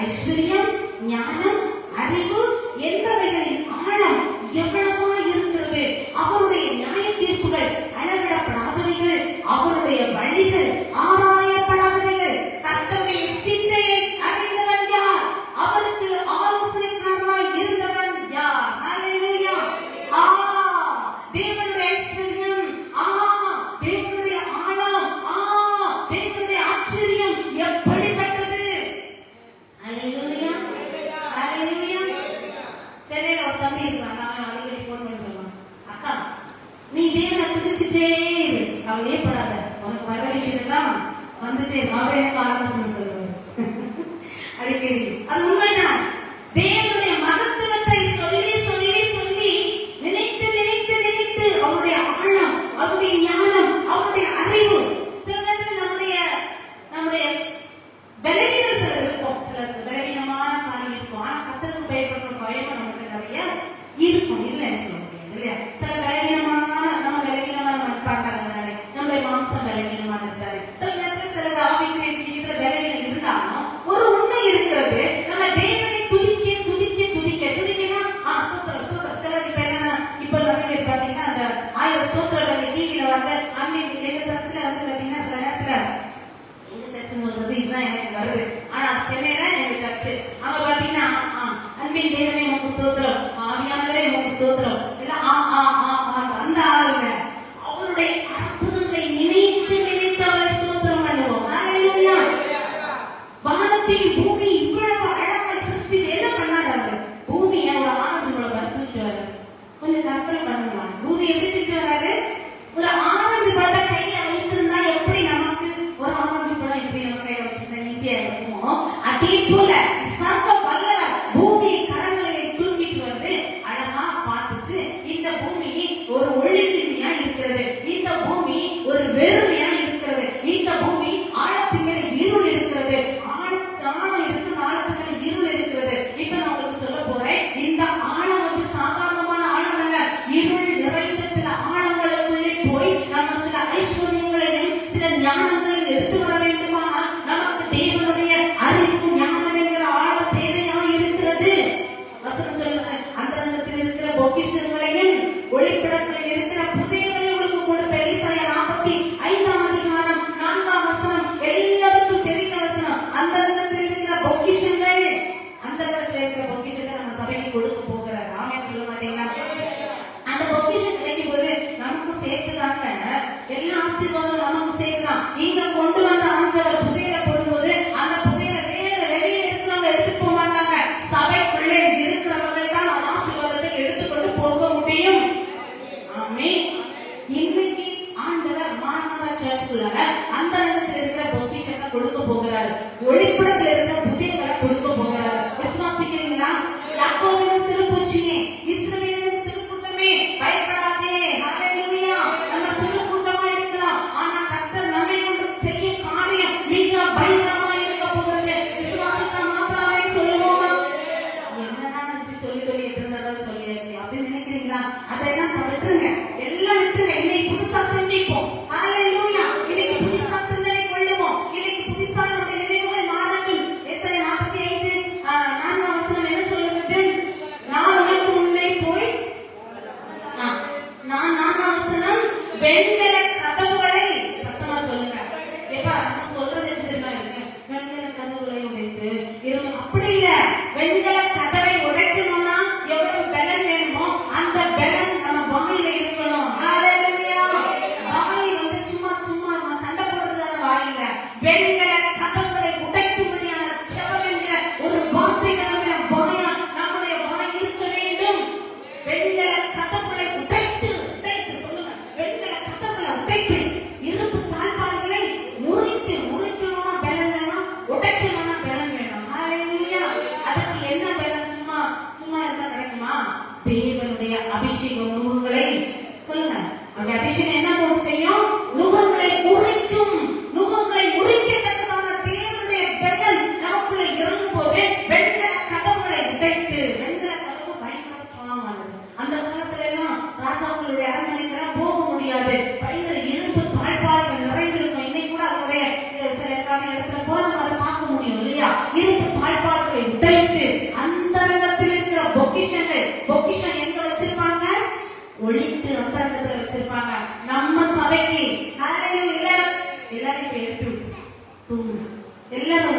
Speaker 1: ஐஸ்வர்யம், ஞானம், அறிவு என்பவைகளின் ஆழம் எவ்வளவா இருக்கிறது. அவருடைய நியாய தீர்ப்புகள் அளவிடப்படாதவைகள், அவருடைய வழிகள் ஆராயப்படாதவைகள். கர்த்தருடைய சிந்தையை அறிந்தவன் யார்? அவருக்கு ஆலோசனைக்காரனாய் இருந்தவன் யார்? ஹல்லேலூயா. தேவனுடைய ஐஸ்வர்யம், தேவனுடைய ஆழம், தேவனுடைய ஆச்சரியம் எப்படிப்பட்டது? ஹல்லேலூயா ஹல்லேலூயா. சென்னையில ஒரு தம்பி இருக்காங்க, அவன் அடிக்கடி போன் பண்ணி சொல்லுவான், அக்கா நீ தேவனை துதிச்சுட்டே இரு, அவளே படாத, உனக்கு வர வேண்டியதுதான் வந்துட்டே அவன் எனக்கு ஆலோசனை சொல்லுவாரு அடிக்கடி. அது உண்மைதான். தேவனுடைய மகத்துவத்தை சொல்லி சொல்லி சொல்லி நினைத்து நினைத்து நினைத்து அவருடைய ஆழம், அவருடைய ஞானம், அவருடைய அறிவு. சில நேரத்தில் நம்முடைய பலவீனம் சில இருக்கும், சில பலவீனமான காரியம் இருக்கும். ஆனா கர்த்தருக்கு பயப்படுற பயம் நமக்கு நிறைய இருக்கும், இல்லைன்னு சொல்ல முடியாது இல்லையா? சில பலவீனமான நம்ம பலவீனமான மனப்பாட்டாங்க, நம்முடைய மாம்சம் பலவீனமான இருக்காரு. சில நேரத்தில் சில ஆவிக்குரிய ஜீவிதத்துல பலவீனம் இருந்தாலும் ஒரு உண்மை இருக்கிறது, நம்ம தேவனை துதிக்க துதிக்க துதிக்க துதிக்கனா ஸ்தோத்திரம் ஸ்தோத்திரம். சிலர் இப்ப என்னன்னா, இப்ப நிறைய பேர் பாத்தீங்கன்னா அந்த 1000 ஸ்தோத்திரங்கள் டிவியில வந்து அங்கே எங்க சர்ச்சில் வந்து பாத்தீங்கன்னா சில நேரத்துல எங்க சர்ச்சுன்னு சொல்றது இதுதான் எனக்கு வருது. ஆனா சென்னையில எங்க சர்ச்சு அங்க பாத்தீங்கன்னா அன்பின் தேவனே உமக்கு ஸ்தோத்திரம், ஆவியானவரே உமக்கு ஸ்தோத்திரம், இல்ல அந்த ஆளுங்க அவருடைய அற்புதங்களை நினைத்து நினைத்து அவரை ஸ்தோத்திரம் பண்ணுவோம். ஹல்லேலூயா. வானத்தின் பூமி இவ்வளவு அழகாய் சிருஷ்டி என்ன பண்ணாரு? அவர் பூமியை ஒரு ஆரஞ்சு பழம் பறித்து வராரு. கொஞ்சம் கற்பனை பண்ணுங்களா, பூமி எப்படி திட்டு வராரு? ஒரு ஆரஞ்சு பழத்தை கையில வைத்திருந்தா எப்படி நமக்கு ஒரு ஆரஞ்சு பழம் எப்படி நம்ம கையில வச்சிருந்தா ஈஸியா இருக்குமோ, அதே போல சர்வ வல்லவர் பூமி கரங்களை தூக்கிட்டு வந்து அழகா பார்த்துச்சு. இந்த பூமி ஒரு ஒளிக்கின்மையா இருக்கிறது, இந்த பூமி ஒரு வெறுமையா இருக்கிறது, இந்த பூமி ஆழத்தின் மேல இருள் இருக்கிறது, ஆழம் இருக்கு, ஆழத்தின் மேல இருள் இருக்கிறது. இப்ப நான் உங்களுக்கு சொல்ல போறேன், இந்த ஆழம் வந்து சாதாரணமான ஆழம் அல்ல. இருள் நிறைந்த சில ஆழங்களுக்குள்ளே போய் நம்ம சில ஐஸ்வர்யங்களையும் சில ஞானங்களையும் எடுத்து வர வேண்டுமானால் நமக்கு தேவனுடைய அறிவு ஞானம் என்கிற ஆழம் தேவையா இருக்கிறது. வசனம் சொல்லுங்க, அந்த இடத்தில் இருக்கிற பொக்கிஷங்களையும் ஒளிப்பிடத்தில் இருக்கிற புதையங்களையும் உங்களுக்கு கொடுப்பேன். ஏசாயா 45 4 வசனம் எல்லாருக்கும் தெரிந்த வசனம். அந்த இடத்தில் இருக்கிற பொக்கிஷங்கள், அந்த இடத்துல இருக்கிற பொக்கிஷத்தை நம்ம சபைக்கு கொடுக்க போகிறார். ஆமென் சொல்ல மாட்டீங்களா? அந்த பொக்கிஷம் கிடைக்கும் போது நமக்கு சேர்த்துதாங்க, எல்லா ஆசீர்வாதம் நமக்கு சேர்த்துதான். இங்க கொண்டு வந்த ஆண்டவர் புதையலை போடும்போது அந்த புதையலை வெளியே இருக்கிறவங்க எடுத்துட்டு போக மாட்டாங்க, சபைக்குள்ளே இருக்கிறவர்கள் தான் ஆசீர்வாதத்தை எடுத்துக்கொண்டு போக முடியும். ஆமென். இன்னைக்கு ஆண்டவர் மாரநாதா சர்ச்சுக்குள்ள அந்த இடத்துல இருக்கிற பொக்கிஷத்தை கொடுக்க போகிறாரு, ஒளிப்படத்துல இருக்கிற புதையலை கொடுக்க போகிறாரு. விசுவாசிக்கிறீங்களா? யாக்கோபின் சிறு பூச்சியே, இஸ்ரவேலின் சிறு கூட்டமே, பயப்படாதே. ஹல்லேலூயா. நம்ம சிறு கூட்டமா இருக்கலாம், ஆனா கர்த்தர் நம்மை கொண்டு செய்ய காரியம் மிக பயங்கரமா இருக்க போகிறது. விசுவாசிக்க மாத்திரமே சொல்லுவோமா? என்னடா இப்படி சொல்லி சொல்லி எத்தனை தடவை சொல்லியாச்சு அப்படின்னு நினைக்கிறீங்களா? அதெல்லாம் விட்டுருங்க, எல்லாம் விட்டுருங்க. இன்னைக்கு புதுசா சிந்திப்போம். ஹல்லேலூயா. இன்னைக்கு புதுசா சிந்தனை கொள்ளுவோம். இன்னைக்கு புதுசா நம்முடைய நினைவுகள் மாறட்டும்.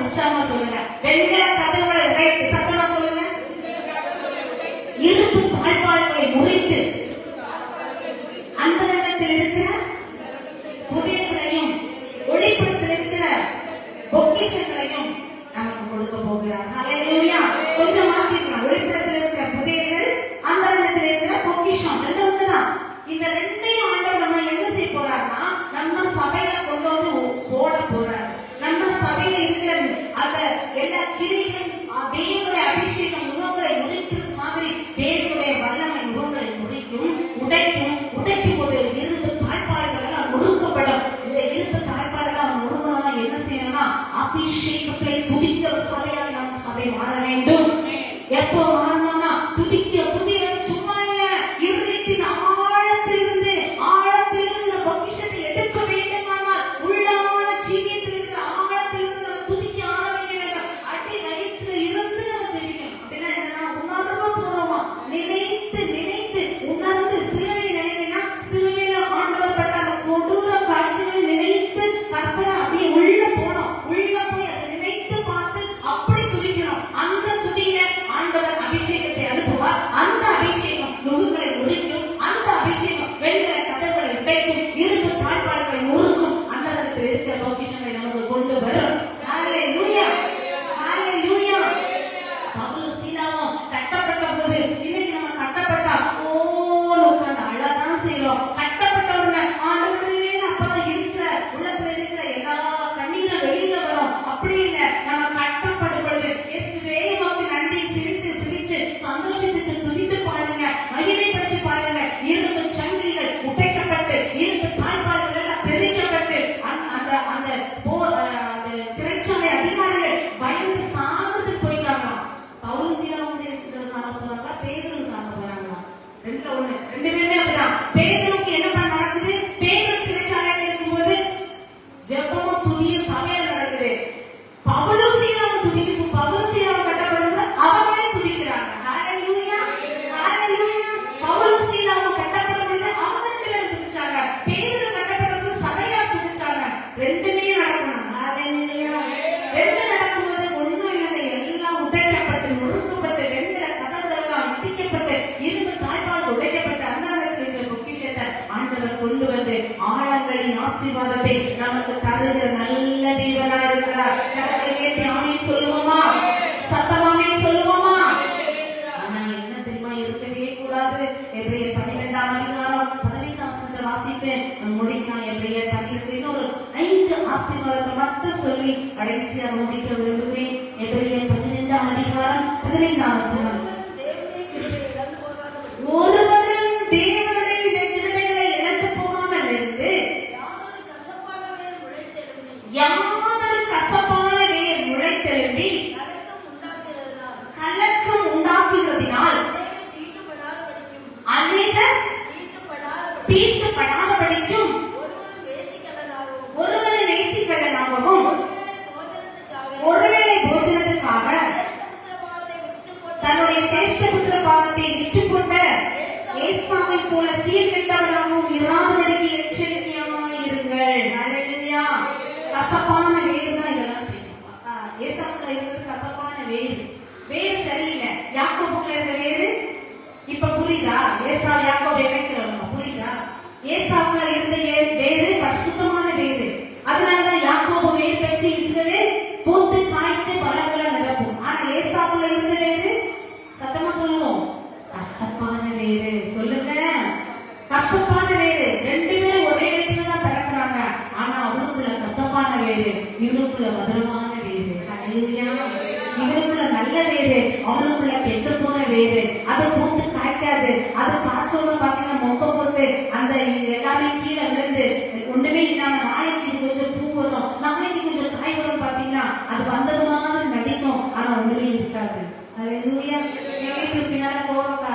Speaker 1: உற்சாகமா சொல்லுங்க. வெண்கல கதவுகளை உடைத்து, சத்தமா சொல்லுங்க. இரும்பு தாழ்பாள்களை முறித்து அந்தரங்கத்தில் இருக்கிற புதியங்களையும் ஒளிப்புறத்தில் இருக்கிற பொக்கிஷங்களையும் நமக்கு கொடுக்க போகிறார். ஹல்லேலூயா. கொஞ்சம் மாத்திக்கலாம். ஒளிப்புறத்தில் இருக்கிற புதியங்கள், அந்தரங்கத்தில் இருக்கிற பொக்கிஷம் ரெண்டு ஒண்ணுதான். இந்த ரெண்டையும் ஆண்டவர் நம்ம என்ன செய்ய போறாருன்னா நம்ம சபையில கொண்டு வந்து போட போறாரு. நம்ம சபையில இருக்கிற அந்த எல்லா கிரிகளும் தேவனுடைய அபிஷேகம் முகங்களை முறிக்கிறது மாதிரி தேவனுடைய வல்லமை முகங்களை முறிக்கும், உடைக்கும் போது இரும்பு தாழ்பாடுகள் எல்லாம் முறுக்கப்படும். இந்த இரும்பு தாழ்பாடுகள் முழுவதும் என்ன செய்யணும்னா அபிஷேகத்தை துதிக்கிற சபையாக நம்ம சபை மாற வேண்டும். எப்போ மாறணும்னா துதிக்க புதிய சும்மா இருதயத்தின் ஆழத்திலிருந்து பொக்கிஷத்தை எடுக்க வேண்டுமானால் உள்ளான ஜீவியத்தில் இருக்கிற ஆழத்திலிருந்து நம்ம துதிக்க ஆரம்பிக்க வேண்டும். அடி வயிற்றில் இருந்து நம்ம ஜெபிக்கணும். அப்படின்னா என்னன்னா உணர்வு பூர்வமா நினைத்து உணர்ந்து சிலுவையை நினைத்தீங்கன்னா சிலுவையில ஆண்டவர் பட்ட அந்த கொடூர காட்சிகளை நினைத்து கற்பனை அப்படியே உள்ள போனோம். உள்ள போய் அதை நினைத்து பார்த்து அப்படி துதிக்கணும். அந்த துதியில ஆண்டவர் அபிஷேகத்தை அனுப்புவார். அந்த அபிஷேகம் நுகங்களை முறிக்கும். அந்த அபிஷேகம் வெண்கல கதவுகளை உடைக்கும், இரும்பு தாழ்பாடுகளை முறுக்கும், அந்த இடத்தில் இருக்கிற பொக்கிஷங்களை நமக்கு கொண்டு வரும். ஹல்லேலூயா, ஹல்லேலூயா. பவுலும் சீலாவும் கட்டப்பட்ட போது இன்னைக்கு நம்ம கட்டப்பட்டா உட்கார்ந்து அழதான் செய்யறோம். கட்டப்பட்ட உடனே ஆண்டவரே அப்பதான் இருக்கிற உள்ளத்துல இருக்கிற எல்லா கண்ணீரும் வெளியில வரும். அப்படி இல்லை, நம்ம கட்டப்படும் பொழுது இயேசுவே உமக்கு நன்றி சிரித்து சந்தோஷத்துக்கு துதித்து பாருங்க, மகிமைப்படுத்தி பாருங்க. இரும்பு சங்கிலிகள் உடைக்கப்பட்டு, இரும்பு தாழ்பாடுகள் எல்லாம் தெரிக்கப்பட்டு, அந்த சிறைச்சாலை அதிகாரிகள் பயந்து சாகத்துக்கு போயிட்டாங்க. பவுல் சீலாவுடைய சாக போறாங்களா, பேதுரு சாக போறாங்களா? ரெண்டுல ஒண்ணு. ரெண்டு பேருமே அப்படிதான். பேதுருக்கு என்ன பண்ண நடக்குது? பேதுரு சிறைச்சாலையில இருக்கும்போது ஜெபமும் துதியும் சபையில நடக்குது. பவுல் சீலாவும் துதிக்கும். பவுல் சீலாவும் கட்டப்படும்போது அவங்களே துதிக்கிறாங்க. ஹல்லேலூயா, ஹல்லேலூயா. பவுல் சீலாவும் கட்டப்படும்போது அவங்க ரெண்டு பேரும் துதிச்சாங்க. பேதுரு கட்டப்படும்போது சபையா துதிச்சாங்க. ரெண்டுமே நடக்கணும். ஹல்லேலூயா. ரெண்டு நடக்கும்போது ஒண்ணும் இல்லை, எல்லாம் உடைக்கப்பட்டு நொறுக்கப்பட்டு வெண்கல கதவுகள் எல்லாம் இடிக்கப்பட்டு இரும்பு தாழ்பால் உடைக்கப்பட்டு அந்த இடத்தில் இருக்கிற பொக்கிஷத்தை ஆண்டவர் கொண்டு வந்து ஆழங்களின் ஆசீர்வாதத்தை நமக்கு தருகிற நல்ல தேவனா இருக்கிறார். கடவுளை கேட்டு ஆமென் சொல்லுவோமா? சத்தமாமே சொல்லுவோமா? ஆனா என்ன தெரியுமா, இருக்கவே கூடாது. எபிரேயர் 12ஆம் அதிகாரம் 15ஆம் வசனத்தை வாசித்து முடிக்கலாம். எபிரேயர் 12 இன்னொரு 5 ஆசீர்வாதத்தை மட்டும் சொல்லி கடைசியா முடிக்க விரும்புகிறேன். எபிரேயர் 12ஆம் அதிகாரம் 15ஆம் வசனம். ஒருவரும் தேவனுடைய கிருபைகளை இழந்து போகாமல் இருந்து யாதொரு கசப்பான வேர் முளைத்தெழும்பி கலக்கம் உண்டாக்குகிறதினால் அநேகர் தீட்டுப்படாதபடிக்கும் ஒருவரை நேசிக்கலனாகவும் ஒருவேளை போஜனத்துக்காக தன்னுடைய சிரேஷ்ட புத்திர பாவத்தை விற்றுக்கொண்ட ஏசாவை போல சீர்கெட்டவராகவும் இராதபடிக்கு எச்சரிக்கையாய் இருங்கள். ஹல்லேலூயா. கசப்பான வேர் தான் இதெல்லாம் செய்யும். ஏசாவுல இருந்தது கசப்பான வேர். வேர் சரியில்லை. யாக்கோபுல இருந்த வேறு இப்ப புரியுதா? ஏசாவு யாக்கோபு இணைக்கிறவங்க புரியுதா? ஏசாவுல இருந்த வேறு பரிசுத்தமான வேறு. அதனாலதான் யாக்கோபு வேர் பெற்று இஸ்ரவேல் பூத்து காய்த்து பலன்களை நிரப்பும். ஆனா ஏசாவுல இருந்த வேறு சத்தமா சொல்லுவோம், கசப்பான வேறு. சொல்லுங்க, கசப்பான வேறு. ரெண்டு பேரும் ஒரே வயசுலதான் பிறக்கிறாங்க. ஆனா அவனுக்குள்ள கசப்பான வேறு, இவனுக்குள்ள மதுரமான வேறு. ஹல்லேலூயா. இவனுக்குள்ள நல்ல வேறு, அவனுக்குள்ள கெட்டு போன வேறு. அதை பூத்து காய்க்காது. அது காய்ச்சோட பாத்தீங்கன்னா மொக்க போட்டு அந்த எல்லாமே கீழே விழுந்து ஒண்ணுமே இல்லாம நாளைக்கு இது கொஞ்சம் பூ வரும், நாளைக்கு கொஞ்சம் காய் வரும். பாத்தீங்கன்னா அது வந்தது மாதிரி நடிக்கும், ஆனா ஒண்ணுமே இருக்காது. ஹல்லேலூயா. வீட்டுக்கு பின்னால போறோம்க்கா,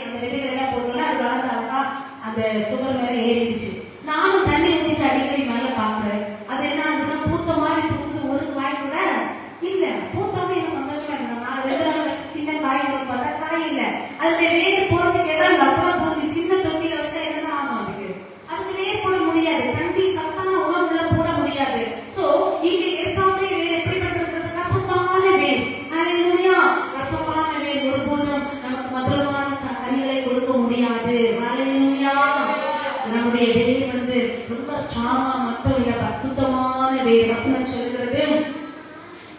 Speaker 1: அந்த விதைகள் எல்லாம் போட்டோம்னா அது வளர்ந்தாக்கா அந்த சுகர் மேல ஏறிடுச்சு. நானும் தண்ணி ஊற்றி அடிக்கடி மேல பாக்குறேன். அது என்ன ஆகுதுன்னா பூத்த மாதிரி பூத்து ஒரு காய் கூட இல்ல. பூத்தாவே எனக்கு சந்தோஷமா இருக்கு. நான் 2 நாள் வச்சு சின்ன காய் பார்த்தா காய் இல்ல. அந்த வேர் போறதுக்கு ஏதாவது லப்பா போட்டு சின்ன தொட்டியில வச்சா என்னதான் ஆகும்? அதுக்கு வேர் போட முடியாது. தண்ணி சத்தான உணவுல போட முடியாது. சோ இங்க ஏசாவுடைய வேர் எப்படிப்பட்ட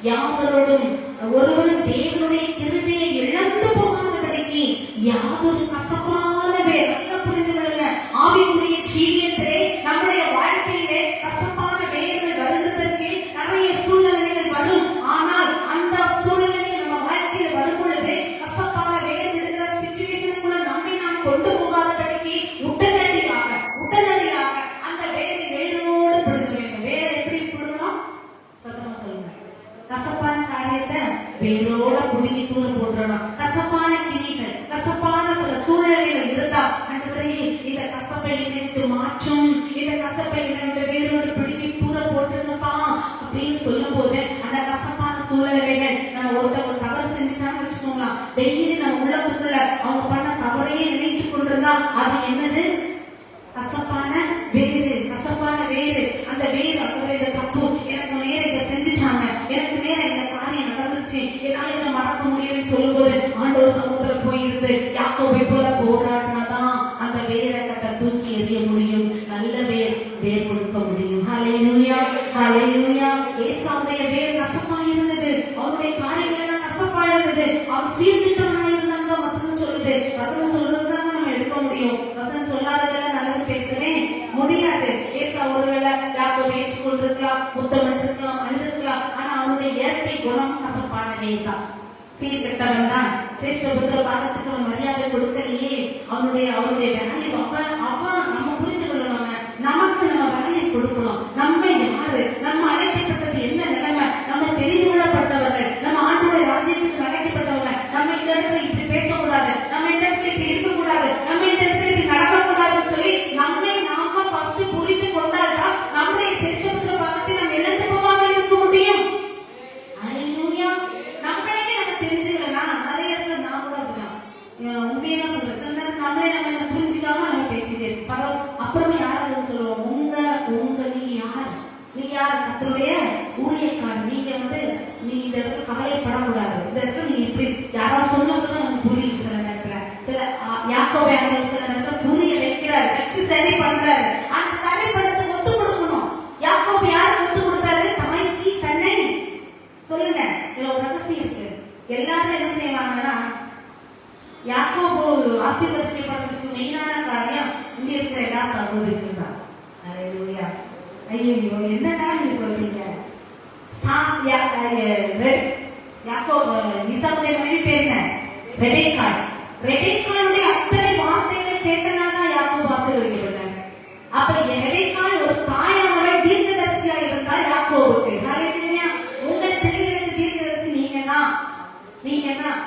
Speaker 1: யாவரோடும் ஒருவரும் தேவனுடைய கிருபையை இழந்து போகாதபடிக்கு யாதொரு கசப்பான வேர். நல்லா புரிந்து கொள்ளுங்க. ஆவிக்குரிய ஜீவியத்திலே நம்முடைய வாழ்க்கையிலே கசப்பான வேர்கள் வருவதற்கு நிறைய சூழ்நிலைகள் வரும். ஆனால் அந்த சூழ்நிலைகள் நம்ம வாழ்க்கையில் வரும் பொழுது கசப்பான வேர் விடுகிற சிச்சுவேஷனுக்குள்ள நம்மை நாம் கொண்டு போகாதபடிக்கு உடனடியாக அந்த வேரை வேரோடு பிடுங்க வேண்டும். வேரை எப்படி பிடுங்கணும்? சத்தமா சொல்லுங்க. கசப்பான காரியத்தை வேரோட புடுங்கி தூரம் போட்டுறணும். கசப்பான கிரிகள், கசப்பான சில சூழ்நிலைகள் இருந்தா ஆண்டவரே இந்த கசப்பை என்னை விட்டு மாற்றும், இந்த கசப்பை என்னை விட்டு வேரோடு பிடுங்கி தூரம் போட்டுருங்கப்பா அப்படின்னு சொல்லும் போது அந்த கசப்பான சூழ்நிலைகள் நம்ம ஒருத்தர் தவறு செஞ்சுட்டான்னு வச்சுக்கோங்களா, டெய்லி நம்ம உள்ளத்துக்குள்ள அவங்க பண்ண தவறையே நினைத்து கொண்டிருந்தா அது என்னது? கசப்பான வேறு. கசப்பான வேறு. அந்த வேறு அப்படி இந்த தப்பு எனக்கு நேரம் இதை செஞ்சுட்டாங்க, எனக்கு நேரம் இந்த காரியம் நடந்துச்சு, என்னால இதை மறக்க முடியும்னு சொல்லும்போது ஆண்டவர் சமூகத்துல போயிருந்து யாக்கோபை போல போராடினாதான் அந்த வேரை கட்ட தூக்கி எறிய முடியும். நல்ல வேர் கொடுக்க முடியும். ஹல்லேலூயா, ஹல்லேலூயா. ஏசாவுடைய வேர் கசப்பா இருந்தது. அவருடைய காரியங்கள் எல்லாம் கசப்பா இருந்தது. அவன் சீர்திட்டமா இருந்தாங்க. வசனம் சொல்லுது. வசனம் சொல்றதுதான் நம்ம எடுக்க முடியும். வசனம் சொல்லாததெல்லாம் நல்லது பேசுறேன் முடியாது. ஏசா ஒருவேளை யாக்கோபை ஏற்றுக்கொண்டிருக்கலாம், முத்தமிட்டிருக்கலாம், அழுதிருக்கலாம். ஆனா அவனுடைய இயற்கை குணம் கசப்பானவே தான். சீர்கெட்டவன் தான். சிரேஷ்ட புத்திர பாதத்துக்கு அவன் மரியாதை கொடுக்கலையே. அவனுடைய வேலையை அப்ப நம்ம புரிந்து கொள்ளணும். நமக்கு நம்ம வேலையை கொடுக்கணும். நம்ம யாரு, நம்ம அழைக்கப்பட்டது என்ன நிலைமை, நம்ம தெரிந்து கொள்ளப்பட்டவர்கள், நம்ம ஆண்டுடைய ராஜ்யத்துக்கு அழைக்கப்பட்டவங்க. நம்ம இந்த இடத்துல இப்படி பேசக்கூடாது, நம்ம இந்த இடத்துல இப்படி இருக்கக்கூடாது, நம்ம இந்த இடத்துல இப்படி நடக்கக்கூடாதுன்னு சொல்லி நம்மை நாம ஃபர்ஸ்ட் புரிந்து கொண்டால்தான் நம்முடைய சிரேஷ்ட புத்திர பாதத்தை நம்ம இழந்து போகாமல் இருக்க முடியும். ஹல்லேலூயா. நம்மளே நம்ம தெரிஞ்சுக்கலன்னா நிறைய இடத்துல நான் கூட அப்படிதான் உண்மையதான் சொல்றேன். சில நேரம் நம்மளே நம்ம புரிஞ்சுக்காம நம்ம பேசிட்டே இருக்கோம். அப்புறமே யாராவது சொல்லுவோம், நீங்க யாரு? கர்த்தருடைய ஊழியக்காரர். நீங்க நீங்க இந்த இடத்துல கவலைப்படக்கூடாது. இந்த இடத்துல நீங்க இப்படி யாராவது சொன்னதுதான் நமக்கு புரியுது. சில நேரத்துல யாக்கோபை சில நேரத்துல புரிய வைக்கிறாரு, வச்சு சரி பண்றாரு. அந்த சரி பண்றதுக்கு ஒத்து கொடுக்கணும். யாக்கோபை யாருக்கு ஒத்து கொடுத்தாரு? தமைக்கு தன்னை. சொல்லுங்க, இதுல ஒரு ரகசியம் இருக்கு. எல்லாரும் என்ன செய்வாங்கன்னா, யாக்கோபு ஆசீர்வதிக்கப்படுறதுக்கு மெயினான காரியம் இங்க இருக்கிற எல்லா சகோதரிகளும் தான். ஹல்லேலூயா. ஐயோ என்னடா நீ சொல்றீங்க? ஈசாவுடைய மனைவி பேர் என்ன? ரெபெக்காள். ரெபெக்காளுடைய அத்தனை வார்த்தைகளை கேட்டனால்தான் யாக்கோபு ஆசீர்வதிக்கப்பட்டாங்க. அப்ப ரெபெக்காள் ஒரு தாயானவள் தீர்க்கதரிசியா இருந்தால் யாக்கோபுக்கு. ஹல்லேலூயா. உங்கள் பிள்ளைகளுக்கு தீர்க்கதரிசி நீங்க தான்.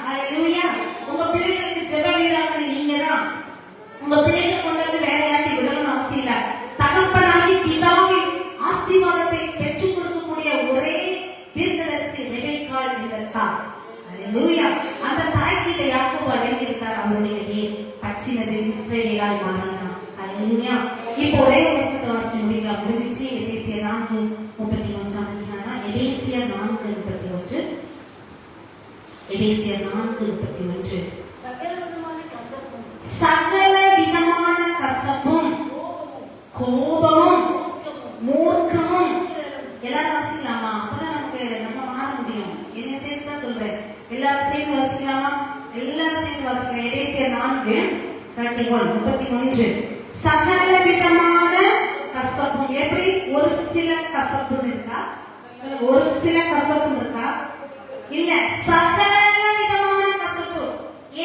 Speaker 1: ஹல்லேலூயா. உங்க பிள்ளைகளுக்கு ஜெப வீராங்கனை நீங்க தான். உங்க பிள்ளைகளை கொண்டு வந்து வேலையாட்டி விடணும்னு அவசியம் இல்ல. தகப்பனாகி பிதாவின் ஆசீர்வாதத்தை பெற்றுக் கொடுக்கக்கூடிய ஒரே தீர்க்கதரிசி ரெபெக்காள் என்ற தாய். ஹல்லேலூயா. அந்த தாய்கிட்ட யாக்கோபு அடங்கி இருந்தார். அவருடைய வேர் பற்றினது இஸ்ரவேலாய் மாறினார். ஹல்லேலூயா. இப்போ ஒரே வசனத்தை வாசிச்சு முடிக்கலாம். முடிஞ்சிச்சு. எபேசியர் 4:31. எபேசியர் 4:31. எபேசியர் 4:31. சகல விதமான கசப்பும் கோபமும் மூர்க்கமும் எல்லாரும் வாசிக்கலாமா? அப்பதான் நமக்கு நம்ம மாற முடியும். என்ன சேர்த்துதான் சொல்றேன். எல்லாரும் சேர்ந்து வாசிக்கலாமா? எல்லாரும் சேர்ந்து வாசிக்கிறேன். எபேசியர் 4:31. சகல விதமான கசப்பும். எப்படி? ஒரு சில கசப்பு இருக்கா? ஒரு சில கசப்பு இருக்கா? இல்ல, சகல விதமான கசப்பு.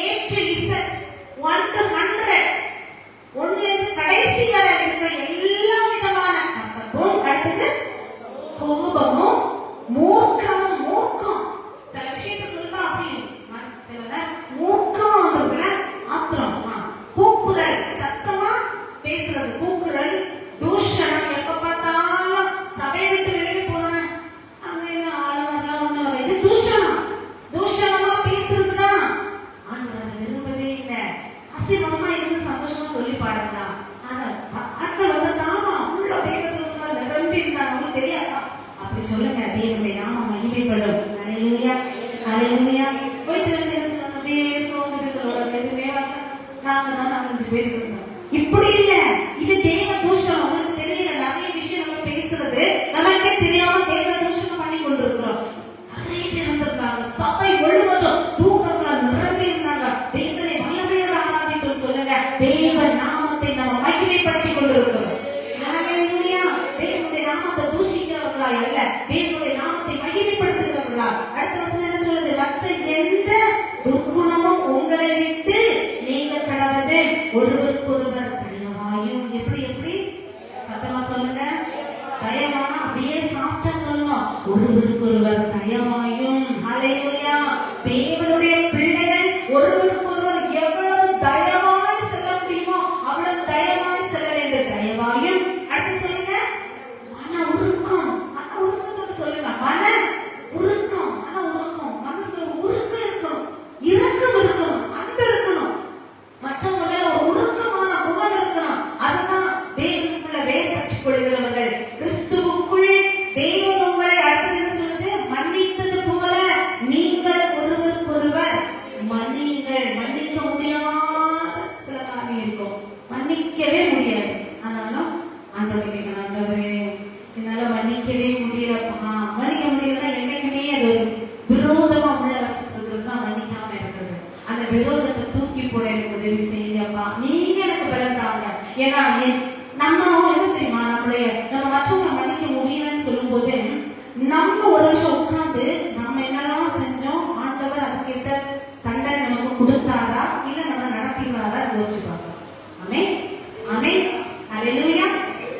Speaker 1: A to Z, 1 to 100, ஒன்னுல இருந்து கடைசி வரை இருக்கிற எல்லா விதமான கசப்பும். அடுத்தது கோபமும் மூர்க்கமும். மூர்க்கம் சில விஷயத்தை சொல்லுவா அப்படி மூர்க்கம் இருக்குல்ல, ஆத்திரம், கூக்குரல், சத்தமா பேசுறது, கூக்குரல், தூஷணம். எப்ப பார்த்தாலும் சபையை விட்டு வெளியே போன அங்க ஆளுநர்லாம் ஒண்ணு ஏன்னா நம்ம என்ன தெரியுமா, நம்ம மற்றவங்க மன்னிக்க முடியலன்னு சொல்லும் போது நம்ம ஒரு நிமிஷம் உட்கார்ந்து நம்ம என்னெல்லாம் செஞ்சோம், ஆண்டவர் அதுக்கேற்ற தண்டனை நமக்கு கொடுத்தாரா இல்ல நம்ம நடத்தினாரா யோசிச்சு பார்க்கலாம். ஆமென் ஆமென் ஹல்லேலூயா.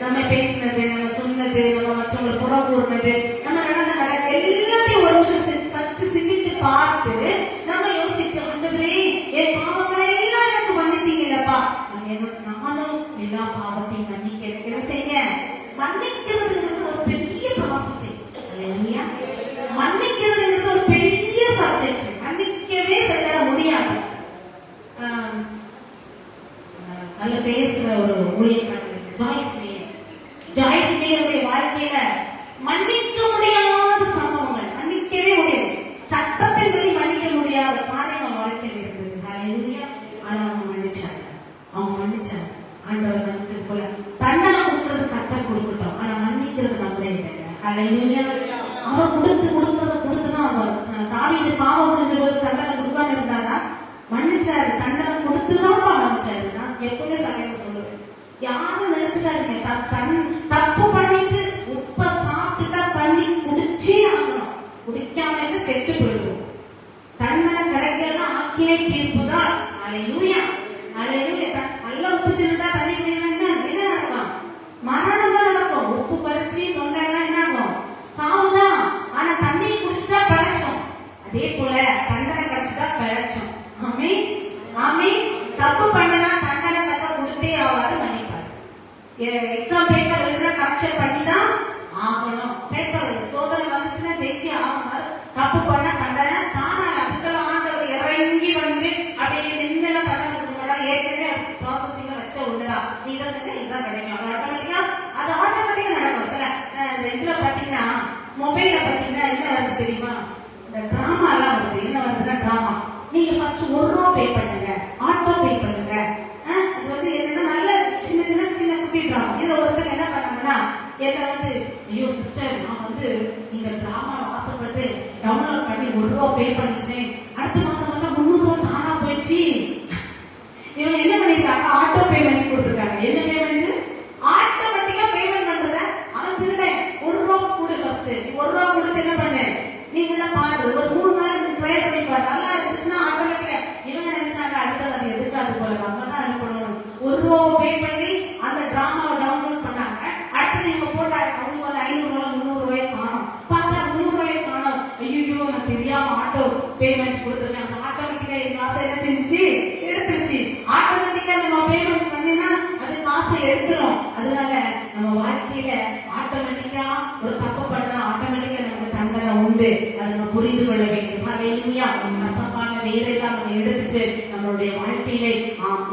Speaker 1: நம்ம பேசினது, நம்ம சொன்னது, நம்ம மற்றவங்களை புற கூறினது, நம்ம நடந்த எல்லாத்தையும் ஒரு நிமிஷம் சற்று சிந்தித்து பார்த்து நம்ம யோசிக்க, ஆண்டவரே என் பாவங்களை எல்லாம் எனக்கு மன்னித்தீங்களப்பா, நானும் எல்லா பாவத்தையும் மன்னிக்க என்ன செய்ய. மன்னிக்கிறதுங்கிறது ஒரு பெரிய ப்ராசஸ். ஹல்லேலூயா. மன்னிக்கிறதுங்கிறது ஒரு பெரிய சப்ஜெக்ட். மன்னிக்கவே செய்ய முடியாது. நல்ல பேசுற ஒரு ஊழியக்காரர் ஜாய்ஸ் மேயருடைய வாழ்க்கையில மன்னிக்க முடியாத சம்பவங்கள், மன்னிக்கவே முடியாது, சட்டத்தின்படி மன்னிக்க முடியாத காரியம் வாழ்க்கையில் இருந்தது. ஹல்லேலூயா. ஆனா அவங்க மன்னிச்சாங்க. ஆண்டவர் மன்னித்தது போல தண்டனை கொடுக்கிறது கர்த்தர் கொடுக்கட்டும், ஆனா மன்னிக்கிறது நம்மளே இல்லை. ஹல்லேலூயா. அவர் கொடுத்துதான் அவர் தாவீது பாவம் செஞ்ச போது தண்டனை கொடுக்காம இருந்தாரா? மன்னிச்சாரு. தண்டனை கொடுத்துதான் மன்னிச்சாரு. நான் எப்பவுமே சமையல் சொல்லுவேன், யாரும் நினைச்சாருங்க தப்பு பண்ணிட்டு உப்ப சாப்பிட்டுட்டா தண்ணி குடிச்சே ஆகணும், குடிக்காம செத்து போயிடும். தண்டனை கிடைக்கிறதா ஆக்கினை தீர்ப்பு தான். ஹல்லேலூயா ஹல்லேலூயா. நல்ல உப்பு தின்னுட்டா தண்ணி குடிக்கணும்னா என்ன நடக்கும்? மரணம் தான் நடக்கும். உப்பு பறிச்சு தொண்டையெல்லாம் என்ன ஆகும்? சாவுதான். ஆனா தண்ணியை குடிச்சுட்டா பிழைச்சோம். அதே போல தண்டனை கிடைச்சிட்டா பிழைச்சோம். ஆமென் ஆமென். தப்பு பண்ணனா தண்டனை கத்த கொடுத்தே ஆவாரு, மன்னிப்பாரு. எக்ஸாம் பேப்பர் எழுதினா கரெக்ஷன் பண்ணி தான் ஆகணும். பேப்பர் சோதனை வந்துச்சுன்னா ஜெயிச்சு ஆகணும். தப்பு பண்ண தண்டனை தானா. அதுக்கெல்லாம் ஆண்டவர் இறங்கி வந்து அப்படியே நின்னெல்லாம் தண்டனை கொடுக்க மாட்டாங்க. ஏற்கனவே ப்ராசஸிங்க வச்ச ஒண்ணுதான், நீ இதை செஞ்சா இதுதான் கிடைக்கும். அது ஆட்டோமேட்டிக்கா நடக்கும். சில இந்த இதுல பாத்தீங்கன்னா, மொபைல பாத்தீங்கன்னா என்ன வருது தெரியுமா, இந்த டிராமா எல்லாம் வருது. என்ன வருதுன்னா டிராமா, நீங்க ஃபர்ஸ்ட் ₹1 பே பண்ணுங்க, ஆட்டோ பே பண்ணுங்க. அது வந்து என்னன்னா நல்ல சின்ன குட்டி டிராமா. இதுல ஒருத்தர் என்ன பண்ணாங்கன்னா, என்ன ஐயோ சிஸ்டர், நான் இந்த டிராமா ஆசைப்பட்டு டவுன்லோட் பண்ணி ₹1 பே பண்ணிட்டேன், அடுத்த மாசம் வந்து ₹300 தானா போயிடுச்சு. இவங்க என்ன பண்ணிருக்காங்க, ஆட்டோ பேமெண்ட் கொடுத்துருக்காங்க. என்ன பேமெண்ட்? ஆட்டோமேட்டிக்கா பேமெண்ட் பண்றத. அவன் திருடன் ₹1 கொடு, ஃபர்ஸ்ட் ₹1 கொடுத்து என்ன பண்ணு, நீ உள்ள பாரு, ஒரு 3 நாள் ட்ரை பண்ணி பாரு, நல்லா இருந்துச்சுன்னா ஆட்டோமேட்டிக்கா. இவங்க நினைச்சாங்க அடுத்தது அது எடுக்காது போல, நம்ம தான் அனுப்பணும். ₹1 பே பண்ணி அந்த டிராமாவை டவுன்லோட் பண்ணாங்க. அடுத்தது இவங்க போட்டா அவங்க ₹500 ₹300 காணும். பார்த்தா ₹300 காணும். ஐயோ நான் தெரியாம ஆட்டோ பேமெண்ட் கொடுத்துருக்கேன். அந்த ஆட்டோமேட்டிக்கா என் காசை என்ன செஞ்சுச்சு, எடுத்துருச்சு. ஆட்டோமேட்டிக்கா நம்ம பேமெண்ட் பண்ணினா அது காசை எடுத்துரும். அதனால நம்ம வாழ்க்கையில ஆட்டோமேட்டிக்கா ஒரு தப்பு பண்ணா ஆட்டோமேட்டிக்கா நமக்கு தண்டனை உண்டு. அதை நம்ம புரிந்து கொள்ள வேண்டும். ஹல்லேலூயா. கசப்பான வேரையெல்லாம் நம்ம எடுத்துட்டு நம்மளுடைய வாழ்க்கையிலே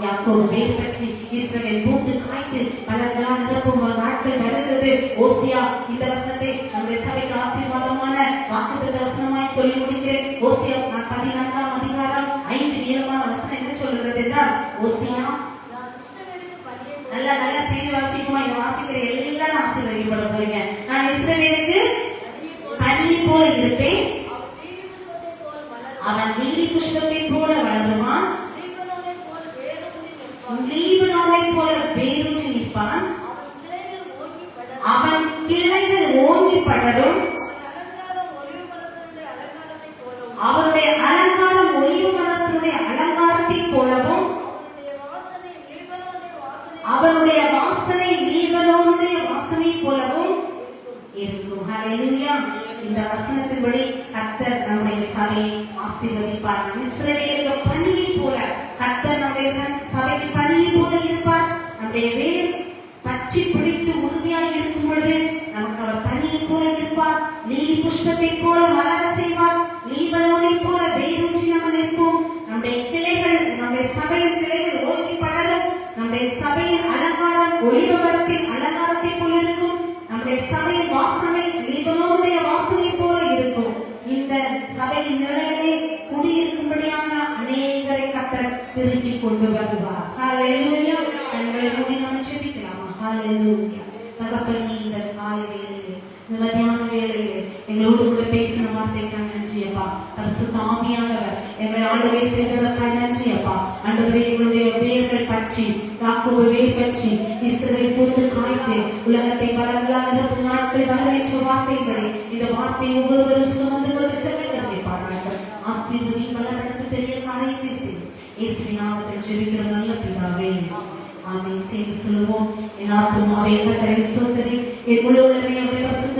Speaker 1: யாக்கோபு வேர் பற்றி இஸ்ரவேல் பூத்து காய்த்து பலர்களால் நிரப்பும் நாட்கள் வருகிறது. ஓசியா இந்த வசனத்தை நம்முடைய சபைக்கு ஆசீர்வாதமான வாக்குத்தத்த வசனமாய் சொல்லி முடிக்கிறேன். ஓசியா 14ஆம் அதிகாரம் 5 நீளமான வசனம் என்ன சொல்லுகிறது என்றால், ஓசியா நல்ல செய்தி வாசிக்குமா, இங்க வாசிக்கிற எல்லாரும் ஆசீர்வதிக்கப்பட போறீங்க. நான் இஸ்ரவேலுக்கு பனியை போல இருப்பேன், அவன் லீலி புஷ்பத்தை போல வளருவான், லீபனோனை போல வேரூன்றி நிற்பான், அவன் கிளைகள் ஓங்கி படரும், அவருடைய அலங்காரம் ஒலிவு மரத்தினுடைய அலங்காரத்தை போலவும், அவருடைய வாசனை லீபனோனுடைய வாசனை போலவும் இருக்கும். ஹல்லேலூயா. இந்த வசனத்தின்படி கர்த்தர் நம்முடைய சபையை ஆசீர்வதிப்பார். இஸ்ரவேலுக்கு பனியை போல கர்த்தர் நம்முடைய சபைக்கு பனியை போல இருப்பார். நம்முடைய வேர் பற்றி பிடித்து உறுதியாக இருக்கும் பொழுது நமக்கு அவர் பனியை போல இருப்பார். லீலி புஷ்பத்தை போல மலர செய்வார். லீபனோனை போல வேரூன்றி நம்ம நிற்போம். நம்முடைய கிளைகள், நம்முடைய சபையின் கிளைகள் ஓங்கி படரும். நம்முடைய சபையின் அலங்காரம் ஒலிவ மரத்தின் அலங்காரத்தை போல இருக்கும். நம்முடைய சபையின் வாசனை லீபனோனுடைய வாசனை போல இருக்கும். இந்த சபையின் நிலையிலே குடியிருக்கும்படியான அநேகரை கர்த்தர் திருப்பி கொண்டு வருவார். ஹல்லேலூயா. கண்களை மூடி நாம் ஜெபிக்கலாமா? ஹல்லேலூயா. தகப்பனே, இந்த காலை வேளையிலே, இந்த மத்தியான வேளையிலே எங்களோடு கூட பேசின வார்த்தைக்காக நன்றி அப்பா. அப்பா. பரிசுத்த ஆவியானவர் எங்களை ஆளுகை செய்வதற்காக நன்றி அப்பா. ஆண்டவரே, எங்களுடைய வேர்கள் பற்றி, யாக்கோபு வேர் பற்றி இஸ்ரவேல் பூத்து காய்த்து உலகத்தை பலங்களால் நிரப்பும் நாட்கள் வரவேற்ற வார்த்தைகளை இந்த வார்த்தையை ஒவ்வொருவரும் சுமந்து கொண்டு செல்ல கற்பிப்பார்கள். ஆசீர்வதி பலப்படுத்த பெரிய காரியத்தை செய்யும். இயேசுவின் நாமத்தில் ஜெபிக்கிற நல்ல பிதாவே, ஆமென். சேர்ந்து சொல்லுவோம். என் ஆத்துமாவே கர்த்தரை ஸ்தோத்திரி, என் முழு உள்ளமே அவருடைய பரிசுத்த